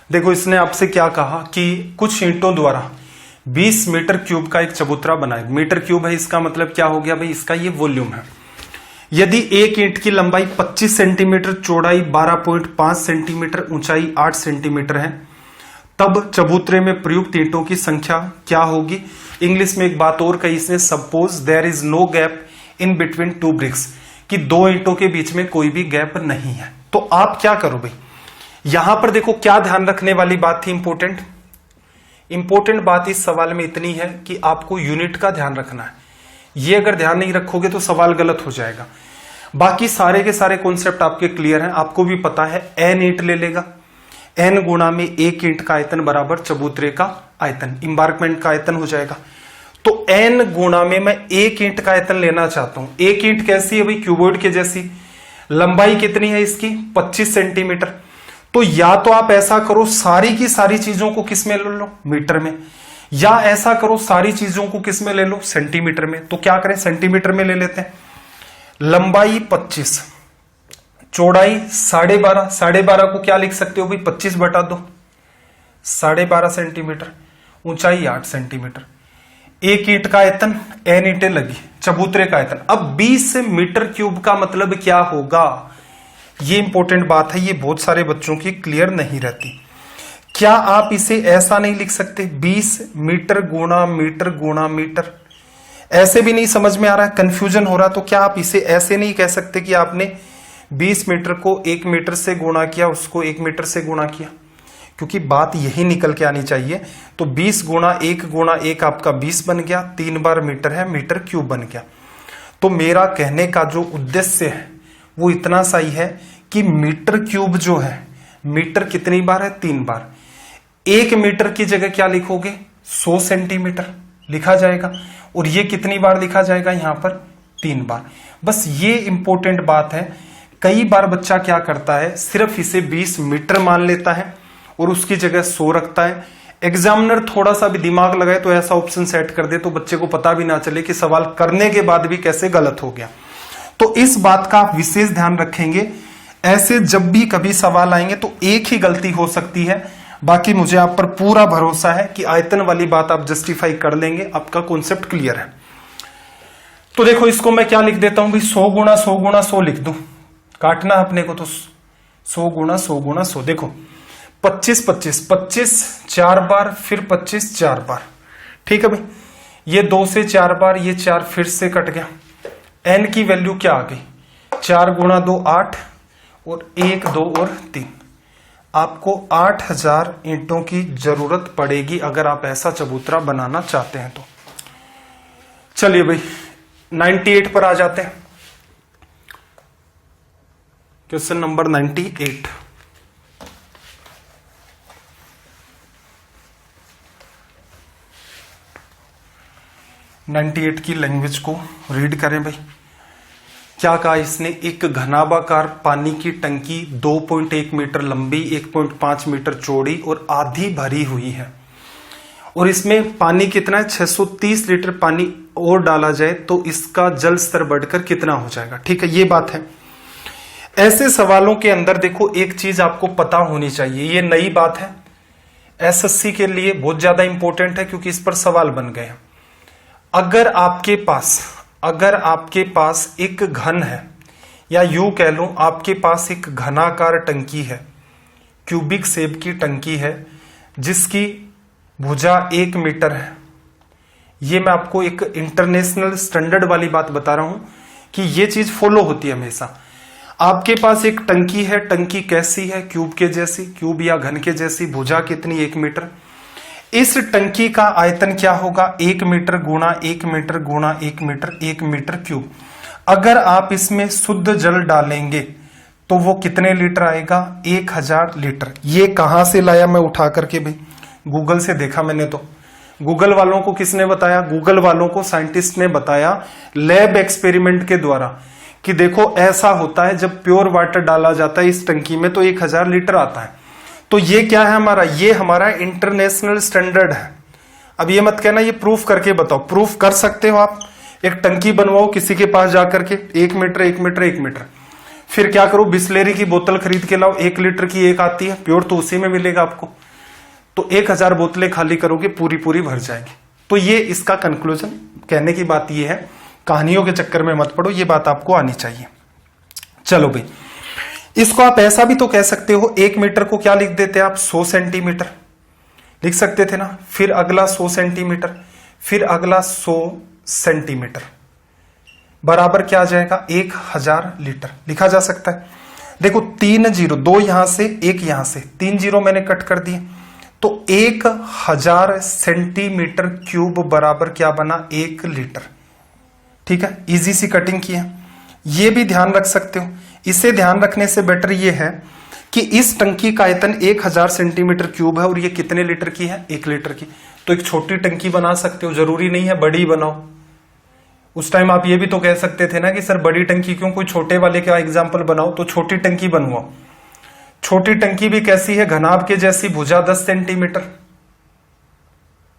देखो इसने आपसे क्या कहा कि कुछ ईंटों द्वारा 20 मीटर क्यूब का एक चबूतरा बनाए। मीटर क्यूब है, इसका मतलब क्या हो गया भाई? इसका ये वॉल्यूम है। यदि एक ईंट की लंबाई 25 सेंटीमीटर, चौड़ाई 12.5 सेंटीमीटर, ऊंचाई 8 सेंटीमीटर है, तब चबूतरे में प्रयुक्त ईंटों की संख्या क्या होगी? इंग्लिश में एक बात और कही इसने, suppose there is no gap in between 2 bricks, कि 2 ईंटों के बीच में कोई भी गैप नहीं है। तो आप क्या करो भाई, यहां पर देखो क्या ध्यान रखने वाली बात थी इंपॉर्टेंट बात इस सवाल में इतनी है कि आपको यूनिट का ध्यान रखना है। ये अगर ध्यान नहीं रखोगे तो सवाल गलत हो जाएगा। बाकी सारे के सारे कॉन्सेप्ट आपके क्लियर हैं, आपको भी पता है n ईंट ले लेगा, n गुणा में 1 ईंट का आयतन बराबर चबूतरे का आयतन, इंबार्कमेंट का आयतन हो जाएगा। तो n गुणा में मैं 1 ईंट का आयतन लेना चाहता हूं। 1 ईंट कैसी है भाई? क्यूबॉइड के जैसी। लंबाई कितनी है इसकी? 25 सेंटीमीटर। तो या तो आप ऐसा करो सारी की सारी चीजों को किस में ले लो? मीटर में। या ऐसा करो सारी चीजों को किस में ले लो? सेंटीमीटर में। तो क्या करें, सेंटीमीटर में ले लेते हैं। लंबाई 25, चौड़ाई 12.5, 12.5 को क्या लिख सकते हो भाई? 25/2, 12.5 सेंटीमीटर, ऊंचाई 8 सेंटीमीटर। 1 ईंट का आयतन, n ईंटें लगी, चबूतरे का आयतन। अब 20 मीटर क्यूब का मतलब क्या होगा? ये इंपॉर्टेंट बात है, ये बहुत सारे बच्चों की क्लियर नहीं रहती। क्या आप इसे ऐसा नहीं लिख सकते 20 मीटर गुणा मीटर गुणा मीटर? ऐसे भी नहीं समझ में आ रहा है, कंफ्यूजन हो रहा है, तो क्या आप इसे ऐसे नहीं कह सकते कि आपने 20 मीटर को 1 मीटर से गुणा किया, उसको 1 मीटर से गुणा किया? क्योंकि बात यही निकल के आनी चाहिए। तो 20 गुणा 1 आपका 20 बन गया, 3 बार मीटर है, मीटर क्यूब बन गया। तो मेरा कहने का जो उद्देश्य है वो इतना सा ही है कि मीटर क्यूब जो है, मीटर कितनी बार है? 3 बार। 1 मीटर की जगह क्या लिखोगे? 100 सेंटीमीटर लिखा जाएगा। और ये कितनी बार लिखा जाएगा? यहां पर 3 बार। बस ये इंपॉर्टेंट बात है, कई बार बच्चा क्या करता है, सिर्फ इसे 20 मीटर मान लेता है और उसकी जगह 100 रखता है। एग्जामिनर थोड़ा सा भी दिमाग लगाए तो ऐसा ऑप्शन सेट कर दे तो बच्चे को पता भी ना चले कि सवाल करने के बाद भी कैसे गलत हो गया। तो इस बात का आप विशेष ध्यान रखेंगे। ऐसे जब भी कभी सवाल आएंगे तो एक ही गलती हो सकती है, बाकी मुझे आप पर पूरा भरोसा है कि आयतन वाली बात आप जस्टिफाई कर लेंगे, आपका कॉन्सेप्ट क्लियर है। तो देखो इसको मैं क्या लिख देता हूं भाई, 100 गुणा 100 गुणा 100 लिख दूं, काटना अपने को, तो 100 गुणा 100 गुणा 100। देखो 25 25 25 4 बार, फिर 25 4 बार, ठीक है भाई। ये 2 से 4 बार, ये 4 फिर से कट गया। n की वैल्यू क्या आ गई, 4 गुणा 2 8 और 1 2 और 3। आपको 8000 ईंटों की जरूरत पड़ेगी अगर आप ऐसा चबूतरा बनाना चाहते हैं तो। चलिए भाई 98 पर आ जाते हैं। Question number 98। की लैंग्वेज को रीड करें भाई। क्या कहा इसने, एक घनाभाकार पानी की टंकी 2.1 मीटर लंबी, 1.5 मीटर चौड़ी और आधी भरी हुई है, और इसमें पानी कितना है, 630 लीटर पानी और डाला जाए तो इसका जल स्तर बढ़कर कितना हो जाएगा। ठीक है, ये बात है। ऐसे सवालों के अंदर देखो एक चीज आपको पता होनी चाहिए, ये नई बात है, एसएससी के लिए बहुत ज्यादा इंपॉर्टेंट है क्योंकि इस पर सवाल बन गए हैं। अगर आपके पास एक घन है, या यूं कह लूं आपके पास एक घनाकार टंकी है, क्यूबिक शेप की टंकी है जिसकी भुजा 1 मीटर है। ये मैं आपको एक इंटरनेशनल स्टैंडर्ड वाली बात बता रहा हूं कि ये चीज फॉलो होती है हमेशा। आपके पास एक टंकी है, टंकी कैसी है, क्यूब के जैसी, क्यूब या घन के जैसी, भुजा कितनी, 1 मीटर। इस टंकी का आयतन क्या होगा, 1 मीटर गुणा 1 मीटर गुणा 1 मीटर, 1 मीटर क्यूब। अगर आप इसमें शुद्ध जल डालेंगे तो वो कितने लीटर आएगा, 1000 लीटर। ये कहां से लाया मैं उठा करके भाई, गूगल से देखा मैंने। तो गूगल वालों को किसने बताया, गूगल वालों को साइंटिस्ट ने बताया लैब एक्सपेरिमेंट के द्वारा कि देखो ऐसा होता है जब प्योर वाटर डाला जाता है इस टंकी में तो 1000 लीटर आता है। तो ये क्या है हमारा, ये हमारा इंटरनेशनल स्टैंडर्ड है। अब ये मत कहना ये प्रूफ करके बताओ, प्रूफ कर सकते हो आप। एक टंकी बनवाओ किसी के पास जाकर के, 1 मीटर 1 मीटर 1 मीटर, फिर क्या करो, बिस्लेरी की बोतल खरीद के लाओ, 1 लीटर की एक आती है, प्योर तो उसी में मिलेगा आपको। तो 1000 बोतलें खाली करोगे, पूरी पूरी भर जाएगी। तो ये इसका कंक्लूजन, कहने की बात ये है, कहानियों के चक्कर में मत पड़ो, ये बात आपको आनी चाहिए। चलो भाई, इसको आप ऐसा भी तो कह सकते हो, 1 मीटर को क्या लिख देते आप, 100 सेंटीमीटर लिख सकते थे ना। फिर अगला 100 सेंटीमीटर, फिर अगला 100 सेंटीमीटर, बराबर क्या आ जाएगा, 1000 लीटर लिखा जा सकता है। देखो 3 जीरो, 2 यहां से 1 यहां से, 3 जीरो मैंने कट कर दिए, तो 1000 सेंटीमीटर क्यूब बराबर क्या बना, 1 लीटर। ठीक है, इजी सी कटिंग की है, ये भी ध्यान रख सकते हो। इसे ध्यान रखने से बेटर ये है कि इस टंकी का आयतन 1000 सेंटीमीटर क्यूब है और ये कितने लीटर की है, 1 लीटर की। तो एक छोटी टंकी बना सकते हो, जरूरी नहीं है बड़ी बनाओ। उस टाइम आप ये भी तो कह सकते थे ना कि सर बड़ी टंकी क्यों, कोई छोटे वाले का एग्जाम्पल बनाओ। तो छोटी टंकी बनवाओ। छोटी टंकी भी कैसी है, घनाभ के जैसी, भुजा 10 सेंटीमीटर।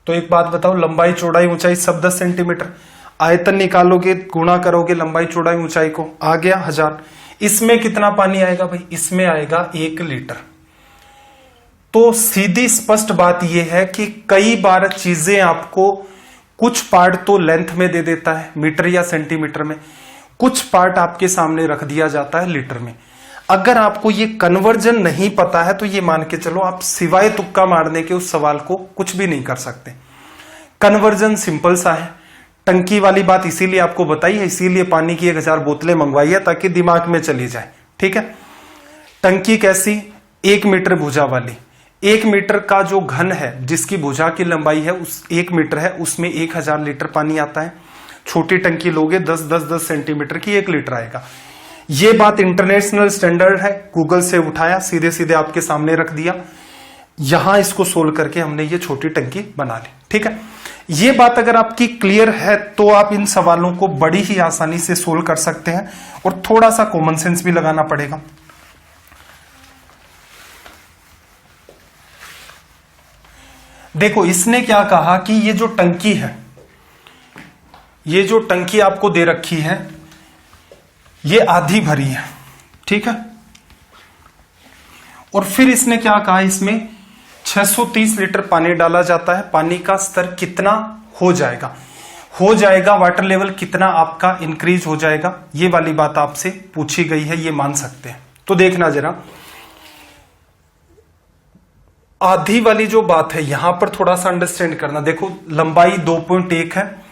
तो एक बात बताओ, लंबाई चौड़ाई ऊंचाई सब 10 सेंटीमीटर, आयतन निकालोगे, गुणा करोगे लंबाई चौड़ाई ऊंचाई को, आ गया 1000। इसमें कितना पानी आएगा भाई, इसमें आएगा 1 लीटर। तो सीधी स्पष्ट बात यह है कि कई बार चीजें आपको कुछ पार्ट तो लेंथ में दे देता है, मीटर या सेंटीमीटर में, कुछ पार्ट आपके सामने रख दिया जाता है लीटर में। अगर आपको ये कन्वर्जन नहीं पता है तो ये मान के चलो आप सिवाय तुक्का मारने के उस सवाल को कुछ भी नहीं कर सकते। कन्वर्जन सिंपल सा है। टंकी वाली बात इसीलिए आपको बताई है, इसीलिए पानी की 1000 बोतलें मंगवाई है ताकि दिमाग में चली जाए। ठीक है, टंकी कैसी, 1 मीटर भुजा वाली। 1 मीटर का जो घन है जिसकी भुजा की लंबाई है उस 1 मीटर है, उसमें 1000 लीटर पानी आता है। छोटी टंकी लोगे 10 सेंटीमीटर की 1 लीटर आएगा। ये बात इंटरनेशनल स्टैंडर्ड है, गूगल से उठाया, सीधे सीधे आपके सामने रख दिया। यहां इसको सोल्व करके हमने ये छोटी टंकी बना ली। ठीक है, ये बात अगर आपकी क्लियर है तो आप इन सवालों को बड़ी ही आसानी से सोल्व कर सकते हैं, और थोड़ा सा कॉमन सेंस भी लगाना पड़ेगा। देखो इसने क्या कहा कि ये जो टंकी है, ये जो टंकी आपको दे रखी है, ये आधी भरी है, ठीक है। और फिर इसने क्या कहा, इसमें 630 लीटर पानी डाला जाता है। पानी का स्तर कितना हो जाएगा, वाटर लेवल कितना आपका इंक्रीज हो जाएगा, ये वाली बात आपसे पूछी गई है, ये मान सकते हैं। तो देखना जरा, आधी वाली जो बात है यहां पर थोड़ा सा अंडरस्टैंड करना। देखो लंबाई 2.1 है,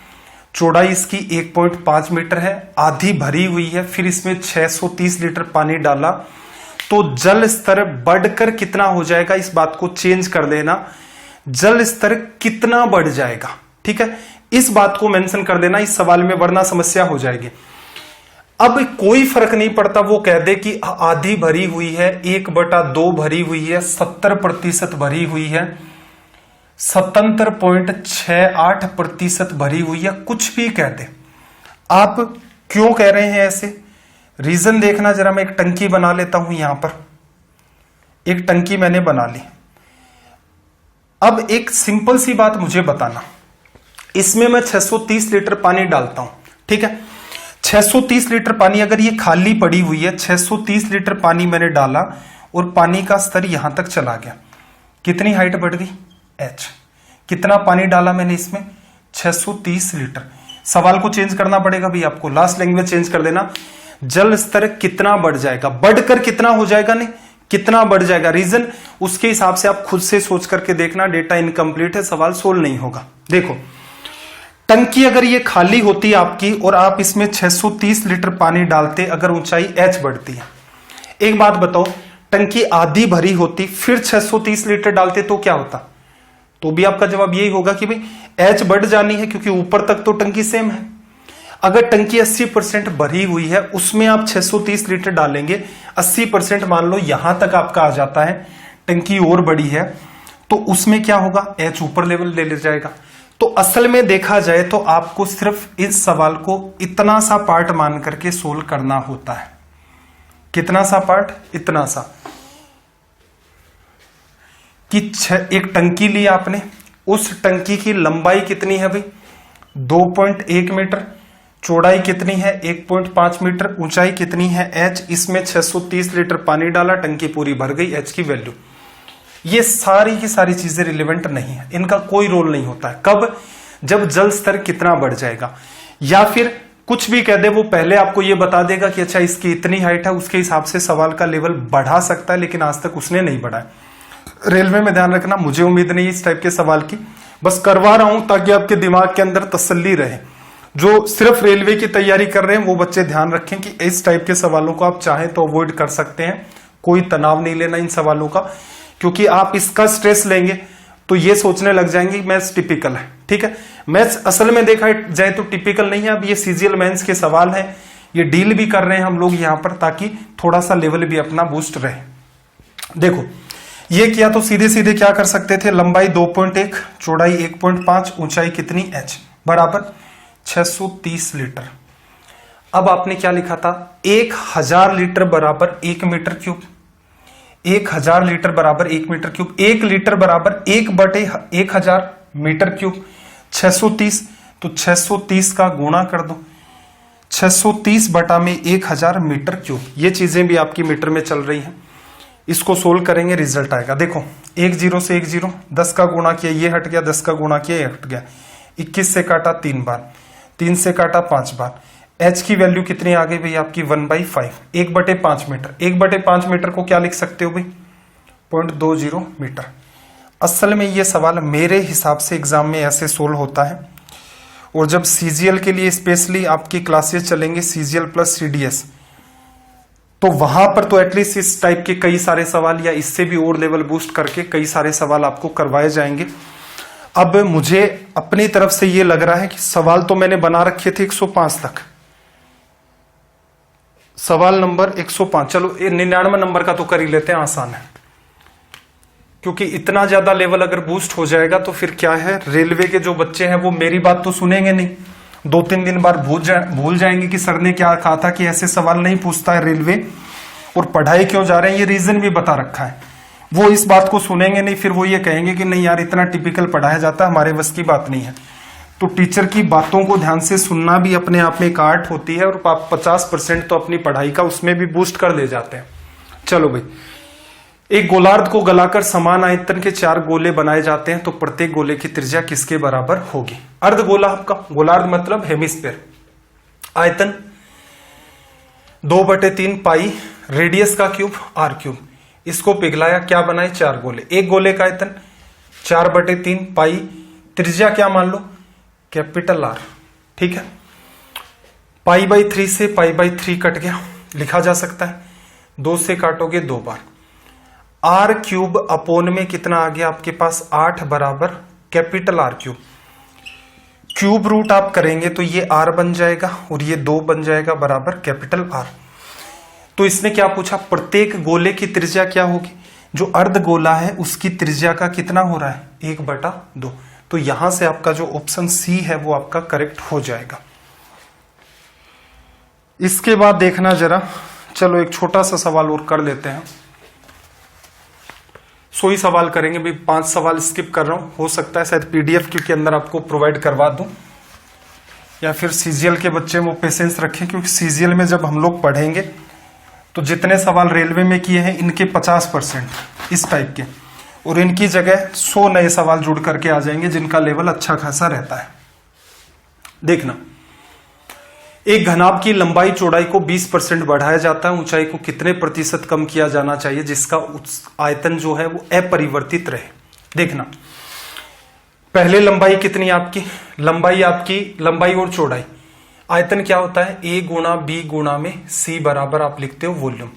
चौड़ाई इसकी 1.5 मीटर है, आधी भरी हुई है, फिर इसमें 630 लीटर पानी डाला, तो जल स्तर बढ़कर कितना हो जाएगा, इस बात को चेंज कर देना, जल स्तर कितना बढ़ जाएगा, ठीक है, इस बात को मेंशन कर देना इस सवाल में, वरना समस्या हो जाएगी। अब कोई फर्क नहीं पड़ता वो कह दे कि आधी भरी हुई है, 1/2 भरी हुई है, 70% भरी हुई है, 77.68% भरी हुई है, कुछ भी कह दे। आप क्यों कह रहे हैं ऐसे, रीजन देखना जरा। मैं एक टंकी बना लेता हूं, यहां पर एक टंकी मैंने बना ली। अब एक सिंपल सी बात मुझे बताना, इसमें मैं 630 लीटर पानी डालता हूं, ठीक है। 630 लीटर पानी अगर ये खाली पड़ी हुई है, 630 लीटर पानी मैंने डाला और पानी का स्तर यहां तक चला गया, कितनी हाइट बढ़ गई, h। कितना पानी डाला मैंने इसमें, 630 लीटर। सवाल को चेंज करना पड़ेगा भी आपको, लास्ट लैंग्वेज चेंज कर देना, जल स्तर कितना बढ़ जाएगा, बढ़कर कितना हो जाएगा, नहीं कितना बढ़ जाएगा, रीजन उसके हिसाब से आप खुद से सोच करके देखना, डेटा इनकम्प्लीट है, सवाल सोल्व नहीं होगा। देखो टंकी अगर ये खाली होती आपकी और आप इसमें 630 लीटर पानी डालते, अगर ऊंचाई h बढ़ती है, एक बात बताओ, टंकी आधी भरी होती फिर 630 लीटर डालते तो क्या होता, तो भी आपका जवाब यही होगा कि भाई h बढ़ जानी है, क्योंकि ऊपर तक तो टंकी सेम है। अगर टंकी 80% भरी हुई है, उसमें आप 630 लीटर डालेंगे, 80% मान लो यहां तक आपका आ जाता है, टंकी और बड़ी है, तो उसमें क्या होगा, h ऊपर लेवल ले जाएगा। तो असल में देखा जाए तो आपको सिर्फ इस सवाल को इतना सा पार्ट मान करके सोल्व करना होता है। कितना सा पार्ट, इतना सा, कि एक टंकी ली आपने, उस टंकी की लंबाई कितनी है भाई, 2.1 मीटर, चौड़ाई कितनी है 1.5 मीटर, ऊंचाई कितनी है h, इसमें 630 लीटर पानी डाला, टंकी पूरी भर गई, h की वैल्यू। ये सारी की सारी चीजें रिलेवेंट नहीं है, इनका कोई रोल नहीं होता है। कब, जब जल स्तर कितना बढ़ जाएगा, या फिर कुछ भी कह दे, वो पहले आपको ये बता देगा कि अच्छा इसकी इतनी हाइट है, उसके हिसाब से सवाल का लेवल बढ़ा सकता है, लेकिन आज तक उसने नहीं बढ़ाया। रेलवे में ध्यान रखना, मुझे उम्मीद नहीं इस टाइप के सवाल की, बस करवा रहा हूं ताकि आपके दिमाग के अंदर तसल्ली रहे। जो सिर्फ रेलवे की तैयारी कर रहे हैं वो बच्चे ध्यान रखें कि इस टाइप के सवालों को आप चाहें तो अवॉइड कर सकते हैं, कोई तनाव नहीं लेना इन सवालों का, क्योंकि आप इसका स्ट्रेस लेंगे तो ये सोचने लग जाएंगे मैथ्स टिपिकल है, ठीक है। मैथ्स असल में देखा जाए तो टिपिकल नहीं है। अब ये सीजीएल मेंस के सवाल हैं, ये डील भी कर रहे हैं हम लोग यहाँ पर, ताकि थोड़ा सा लेवल भी अपना बूस्ट रहे। देखो ये किया तो सीधे सीधे क्या कर सकते थे, लंबाई 2.1, चौड़ाई 1.5, ऊंचाई कितनी h, बराबर 630 लीटर। अब आपने क्या लिखा था, 1000 लीटर बराबर 1 मीटर क्यूब, 1000 लीटर बराबर 1 मीटर क्यूब, 1 लीटर बराबर 1/1000 मीटर क्यूब, 630, तो 630 का गुणा कर दो, 630 बटा में 1000 मीटर क्यूब। ये चीजें भी आपकी मीटर में चल रही हैं, इसको सोल्व करेंगे, रिजल्ट आएगा। देखो 1 0 से 1 0, 10 का गुणा किया ये हट गया, 10 का गुणा किया ये हट गया, 21 से काटा 3 बार, 3 से काटा 5 बार, h की वैल्यू कितनी आ गई भाई आपकी 1/5, 1/5 मीटर। 1/5 मीटर को क्या लिख सकते हो भाई, 0.20 मीटर। असल में ये सवाल मेरे हिसाब से एग्जाम में ऐसे सोल्व होता है, और जब सीजीएल के लिए स्पेशली आपकी क्लासेस चलेंगे, सीजीएल प्लस सीडीएस, तो वहां पर तो एटलीस्ट इस टाइप के कई सारे सवाल या इससे भी और लेवल बूस्ट करके कई सारे सवाल आपको करवाए जाएंगे। अब मुझे अपनी तरफ से ये लग रहा है कि सवाल तो मैंने बना रखे थे 105 तक, सवाल नंबर 105, चलो 99 नंबर का तो कर ही लेते हैं, आसान है। क्योंकि इतना ज्यादा लेवल अगर बूस्ट हो जाएगा तो फिर क्या है, रेलवे के जो बच्चे हैं वो मेरी बात तो सुनेंगे नहीं, 2-3 दिन बाद भूल जाएंगे कि सर ने क्या कहा था कि ऐसे सवाल नहीं पूछता है रेलवे, और पढ़ाई क्यों जा रहे हैं ये रीजन भी बता रखा है। वो इस बात को सुनेंगे नहीं, फिर वो ये कहेंगे कि नहीं यार इतना टिपिकल पढ़ाया जाता है, हमारे बस की बात नहीं है। तो टीचर की बातों को ध्यान से सुनना भी अपने आप में एक आर्ट होती है, और आप 50% तो अपनी पढ़ाई का उसमें भी बूस्ट कर ले जाते हैं। चलो भाई, एक गोलार्ध को गलाकर समान आयतन के 4 गोले बनाए जाते हैं, तो प्रत्येक गोले की त्रिज्या किसके बराबर होगी? अर्धगोला आपका, गोलार्ध मतलब हेमिस्फीयर, आयतन 2/3 पाई, रेडियस का क्यूब r³, इसको पिघलाया, क्या बनाए? 4 गोले। एक गोले का आयतन 4/3 पाई, त्रिज्या क्या मान लो? कैपिटल R, ठीक है। π/3 से π/3 कट गया, लिखा जा सकता है, 2 से काटोगे 2 बार, r³ अपोन में कितना आ गया आपके पास? 8 बराबर कैपिटल R³। क्यूब रूट आप करेंगे तो ये r बन जाएगा और ये 2 बन जाएगा बराबर कैपिटल R। तो इसने क्या पूछा? प्रत्येक गोले की त्रिज्या क्या होगी? जो अर्ध गोला है उसकी त्रिज्या का कितना हो रहा है? 1/2। तो यहां से आपका जो ऑप्शन सी है वो आपका करेक्ट हो जाएगा। इसके बाद देखना जरा, चलो एक छोटा सा सवाल और कर लेते हैं। 100 ही सवाल करेंगे भाई, 5 सवाल स्किप कर रहा हूं, हो सकता है शायद पीडीएफ के अंदर आपको प्रोवाइड करवा दूं, या फिर सीजीएल के बच्चे वो पेशेंस रखें, क्योंकि सीजीएल में जब हम लोग पढ़ेंगे तो जितने सवाल रेलवे में किए हैं इनके 50% इस टाइप के, और इनकी जगह 100 नए सवाल जुड़ करके आ जाएंगे जिनका लेवल अच्छा खासा रहता है। देखना, एक घनाभ की लंबाई चौड़ाई को 20% बढ़ाया जाता है, ऊंचाई को कितने प्रतिशत कम किया जाना चाहिए जिसका आयतन जो है वो अपरिवर्तित रहे? देखना, पहले लंबाई कितनी आपकी? लंबाई और चौड़ाई, आयतन क्या होता है? A गुणा B गुणा में C बराबर आप लिखते हो वॉल्यूम।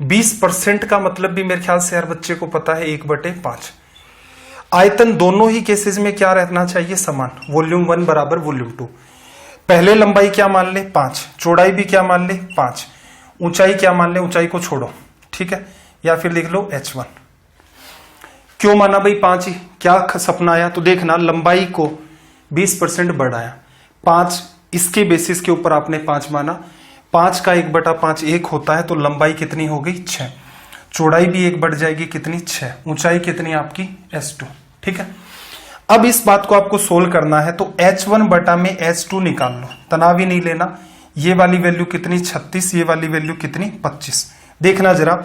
20% का मतलब भी मेरे ख्याल से हर बच्चे को पता है 1/5। आयतन दोनों ही केसेस में क्या रहना चाहिए? समान, वॉल्यूम 1 बराबर वॉल्यूम 2। पहले लंबाई क्या मान ले? 5, चौड़ाई भी क्या मान ले? 5, ऊंचाई क्या मान ले? ऊंचाई को छोड़ो, ठीक है, या फिर लिख लो h1। क्यों माना भाई 5 ही? क्या सपना आया? तो देखना, लंबाई को 20% बढ़ाया, 5 इसके बेसिस के ऊपर आपने 5 माना, 5 का 1/5 1 होता है, तो लंबाई कितनी हो गई? 6, चौड़ाई भी 1 बढ़ जाएगी, कितनी? 6, ऊंचाई कितनी आपकी? h2, ठीक है। अब इस बात को आपको सोल्व करना है, तो h1 बटा में h2 निकाल लो, तनाव ही नहीं लेना। ये वाली वैल्यू कितनी? 36, ये वाली वैल्यू कितनी? 25। देखना जरा,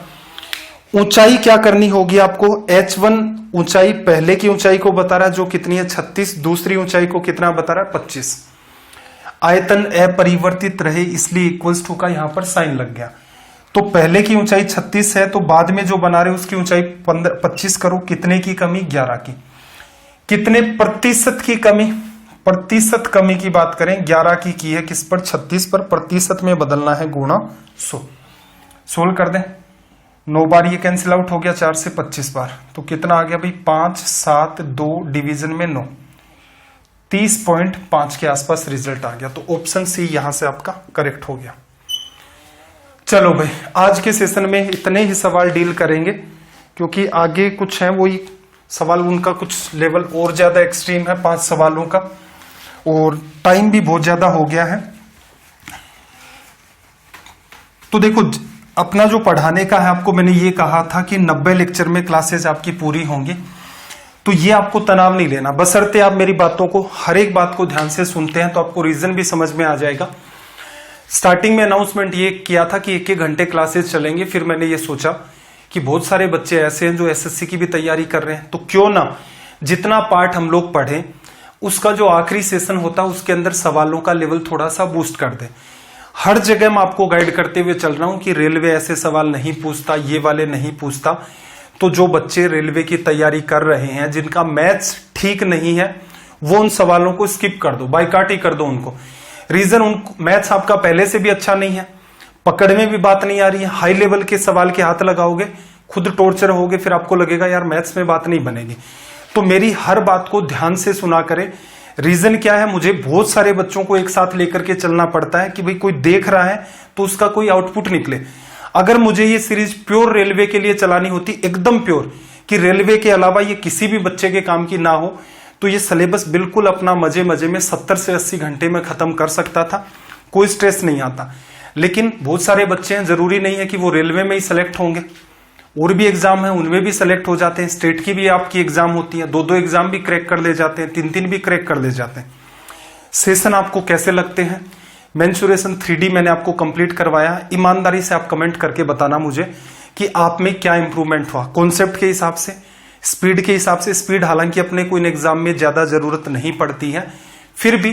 ऊंचाई क्या करनी होगी आपको? h1 ऊंचाई पहले की ऊंचाई को बता रहा है जो कितनी है? 36, दूसरी ऊंचाई को कितना बता रहा है? 25। आयतन अपरिवर्तित रहे इसलिए इक्वल्स टू का यहां पर साइन लग गया। तो पहले की ऊंचाई 36 है, तो बाद में जो बना रहे उसकी ऊंचाई 25 करो, कितने की कमी? 11 की। कितने प्रतिशत की कमी? प्रतिशत कमी की बात करें, 11 की है, किस पर? 36 पर, प्रतिशत में बदलना है, गुणा 100। सोल्व कर दें, 9 बार ये कैंसिल आउट हो गया, 4 से 25 बार, तो कितना आ गया भाई? 5, 7, 2 डिवीजन में 9, 30.5 के आसपास रिजल्ट आ गया। तो ऑप्शन सी यहां से आपका करेक्ट हो गया। चलो भाई, आज के सेशन में इतने ही सवाल डील करेंगे, क्योंकि आगे कुछ है वही सवाल, उनका कुछ लेवल और ज्यादा एक्सट्रीम है 5 सवालों का, और टाइम भी बहुत ज्यादा हो गया है। तो देखो, अपना जो पढ़ाने का है, आपको मैंने ये कहा था कि 90 लेक्चर में क्लासेस आपकी पूरी होंगी, तो ये आपको तनाव नहीं लेना, बशर्ते आप मेरी बातों को, हर एक बात को ध्यान से सुनते हैं, तो आपको रीजन भी समझ में आ जाएगा। स्टार्टिंग में अनाउंसमेंट ये किया था कि 1-1 घंटे क्लासेस चलेंगे, फिर मैंने ये सोचा कि बहुत सारे बच्चे ऐसे हैं जो एसएससी की भी तैयारी कर रहे हैं, तो क्यों ना जितना पार्ट हम लोग पढ़ें उसका जो आखिरी सेशन होता है उसके अंदर सवालों का लेवल थोड़ा सा बूस्ट कर दे। हर जगह मैं आपको गाइड करते हुए चल रहा हूं कि रेलवे ऐसे सवाल नहीं पूछता, ये वाले नहीं पूछता। तो जो बच्चे रेलवे की तैयारी कर रहे हैं, जिनका मैथ्स ठीक नहीं है, वो उन सवालों को स्किप कर दो, बाइकाट ही कर दो उनको। रीजन, उनको मैथ्स आपका पहले से भी अच्छा नहीं है, पकड़ में भी बात नहीं आ रही है, हाई लेवल के सवाल के हाथ लगाओगे, खुद टॉर्चर होगे, फिर आपको लगेगा यार मैथ्स में बात नहीं बनेगी। तो मेरी हर बात को ध्यान से सुना करें। रीजन क्या है, मुझे बहुत सारे बच्चों को एक साथ लेकर के चलना पड़ता है कि भाई कोई देख रहा है तो उसका कोई आउटपुट निकले। अगर मुझे ये सीरीज प्योर रेलवे के लिए चलानी होती, एकदम प्योर, कि रेलवे के अलावा ये किसी भी बच्चे के काम की ना हो, तो ये सिलेबस बिल्कुल अपना मजे मजे में 70 से 80 घंटे में खत्म कर सकता था, कोई स्ट्रेस नहीं आता। लेकिन बहुत सारे बच्चे हैं, जरूरी नहीं है कि वो रेलवे में ही सिलेक्ट होंगे, और भी एग्जाम है उनमें भी सिलेक्ट हो जाते हैं। स्टेट की भी आपकी एग्जाम होती है, 2-2 एग्जाम भी क्रैक कर ले जाते हैं, 3-3 भी क्रैक कर ले जाते हैं। सेशन आपको कैसे लगते हैं? मेंसुरेशन 3D मैंने आपको कंप्लीट करवाया। ईमानदारी से आप कमेंट करके बताना मुझे कि आप में क्या इंप्रूवमेंट हुआ, कॉन्सेप्ट के हिसाब से, स्पीड के हिसाब से। स्पीड हालांकि अपने को इन एग्जाम में ज्यादा जरूरत नहीं पड़ती है, फिर भी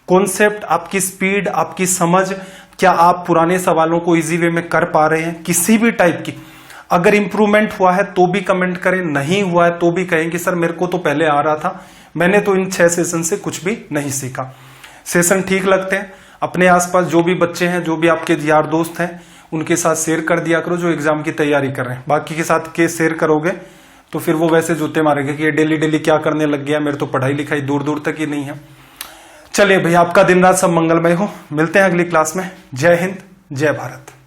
कॉन्सेप्ट, आपकी स्पीड, आपकी समझ, क्या आप पुराने सवालों को इजी वे में कर पा रहे हैं, किसी भी टाइप की अगर इंप्रूवमेंट हुआ है तो भी कमेंट करें, नहीं हुआ है तो भी कहें कि सर मेरे को तो पहले आ रहा था, मैंने तो इन 6 सेशन से कुछ भी नहीं सीखा। सेशन ठीक लगते हैं, अपने आसपास जो भी बच्चे हैं, जो भी आपके यार दोस्त हैं, उनके साथ शेयर कर दिया करो जो एग्जाम की तैयारी कर रहे हैं। बाकी के साथ के शेयर करोगे तो फिर वो वैसे जूते मारेंगे कि ये डेली डेली क्या करने लग गया, मेरे तो पढ़ाई लिखाई दूर दूर तक ही नहीं है। चलिए भाई, आपका दिन रात सब मंगलमय हो। मिलते हैं अगली क्लास में। जय हिंद, जय भारत।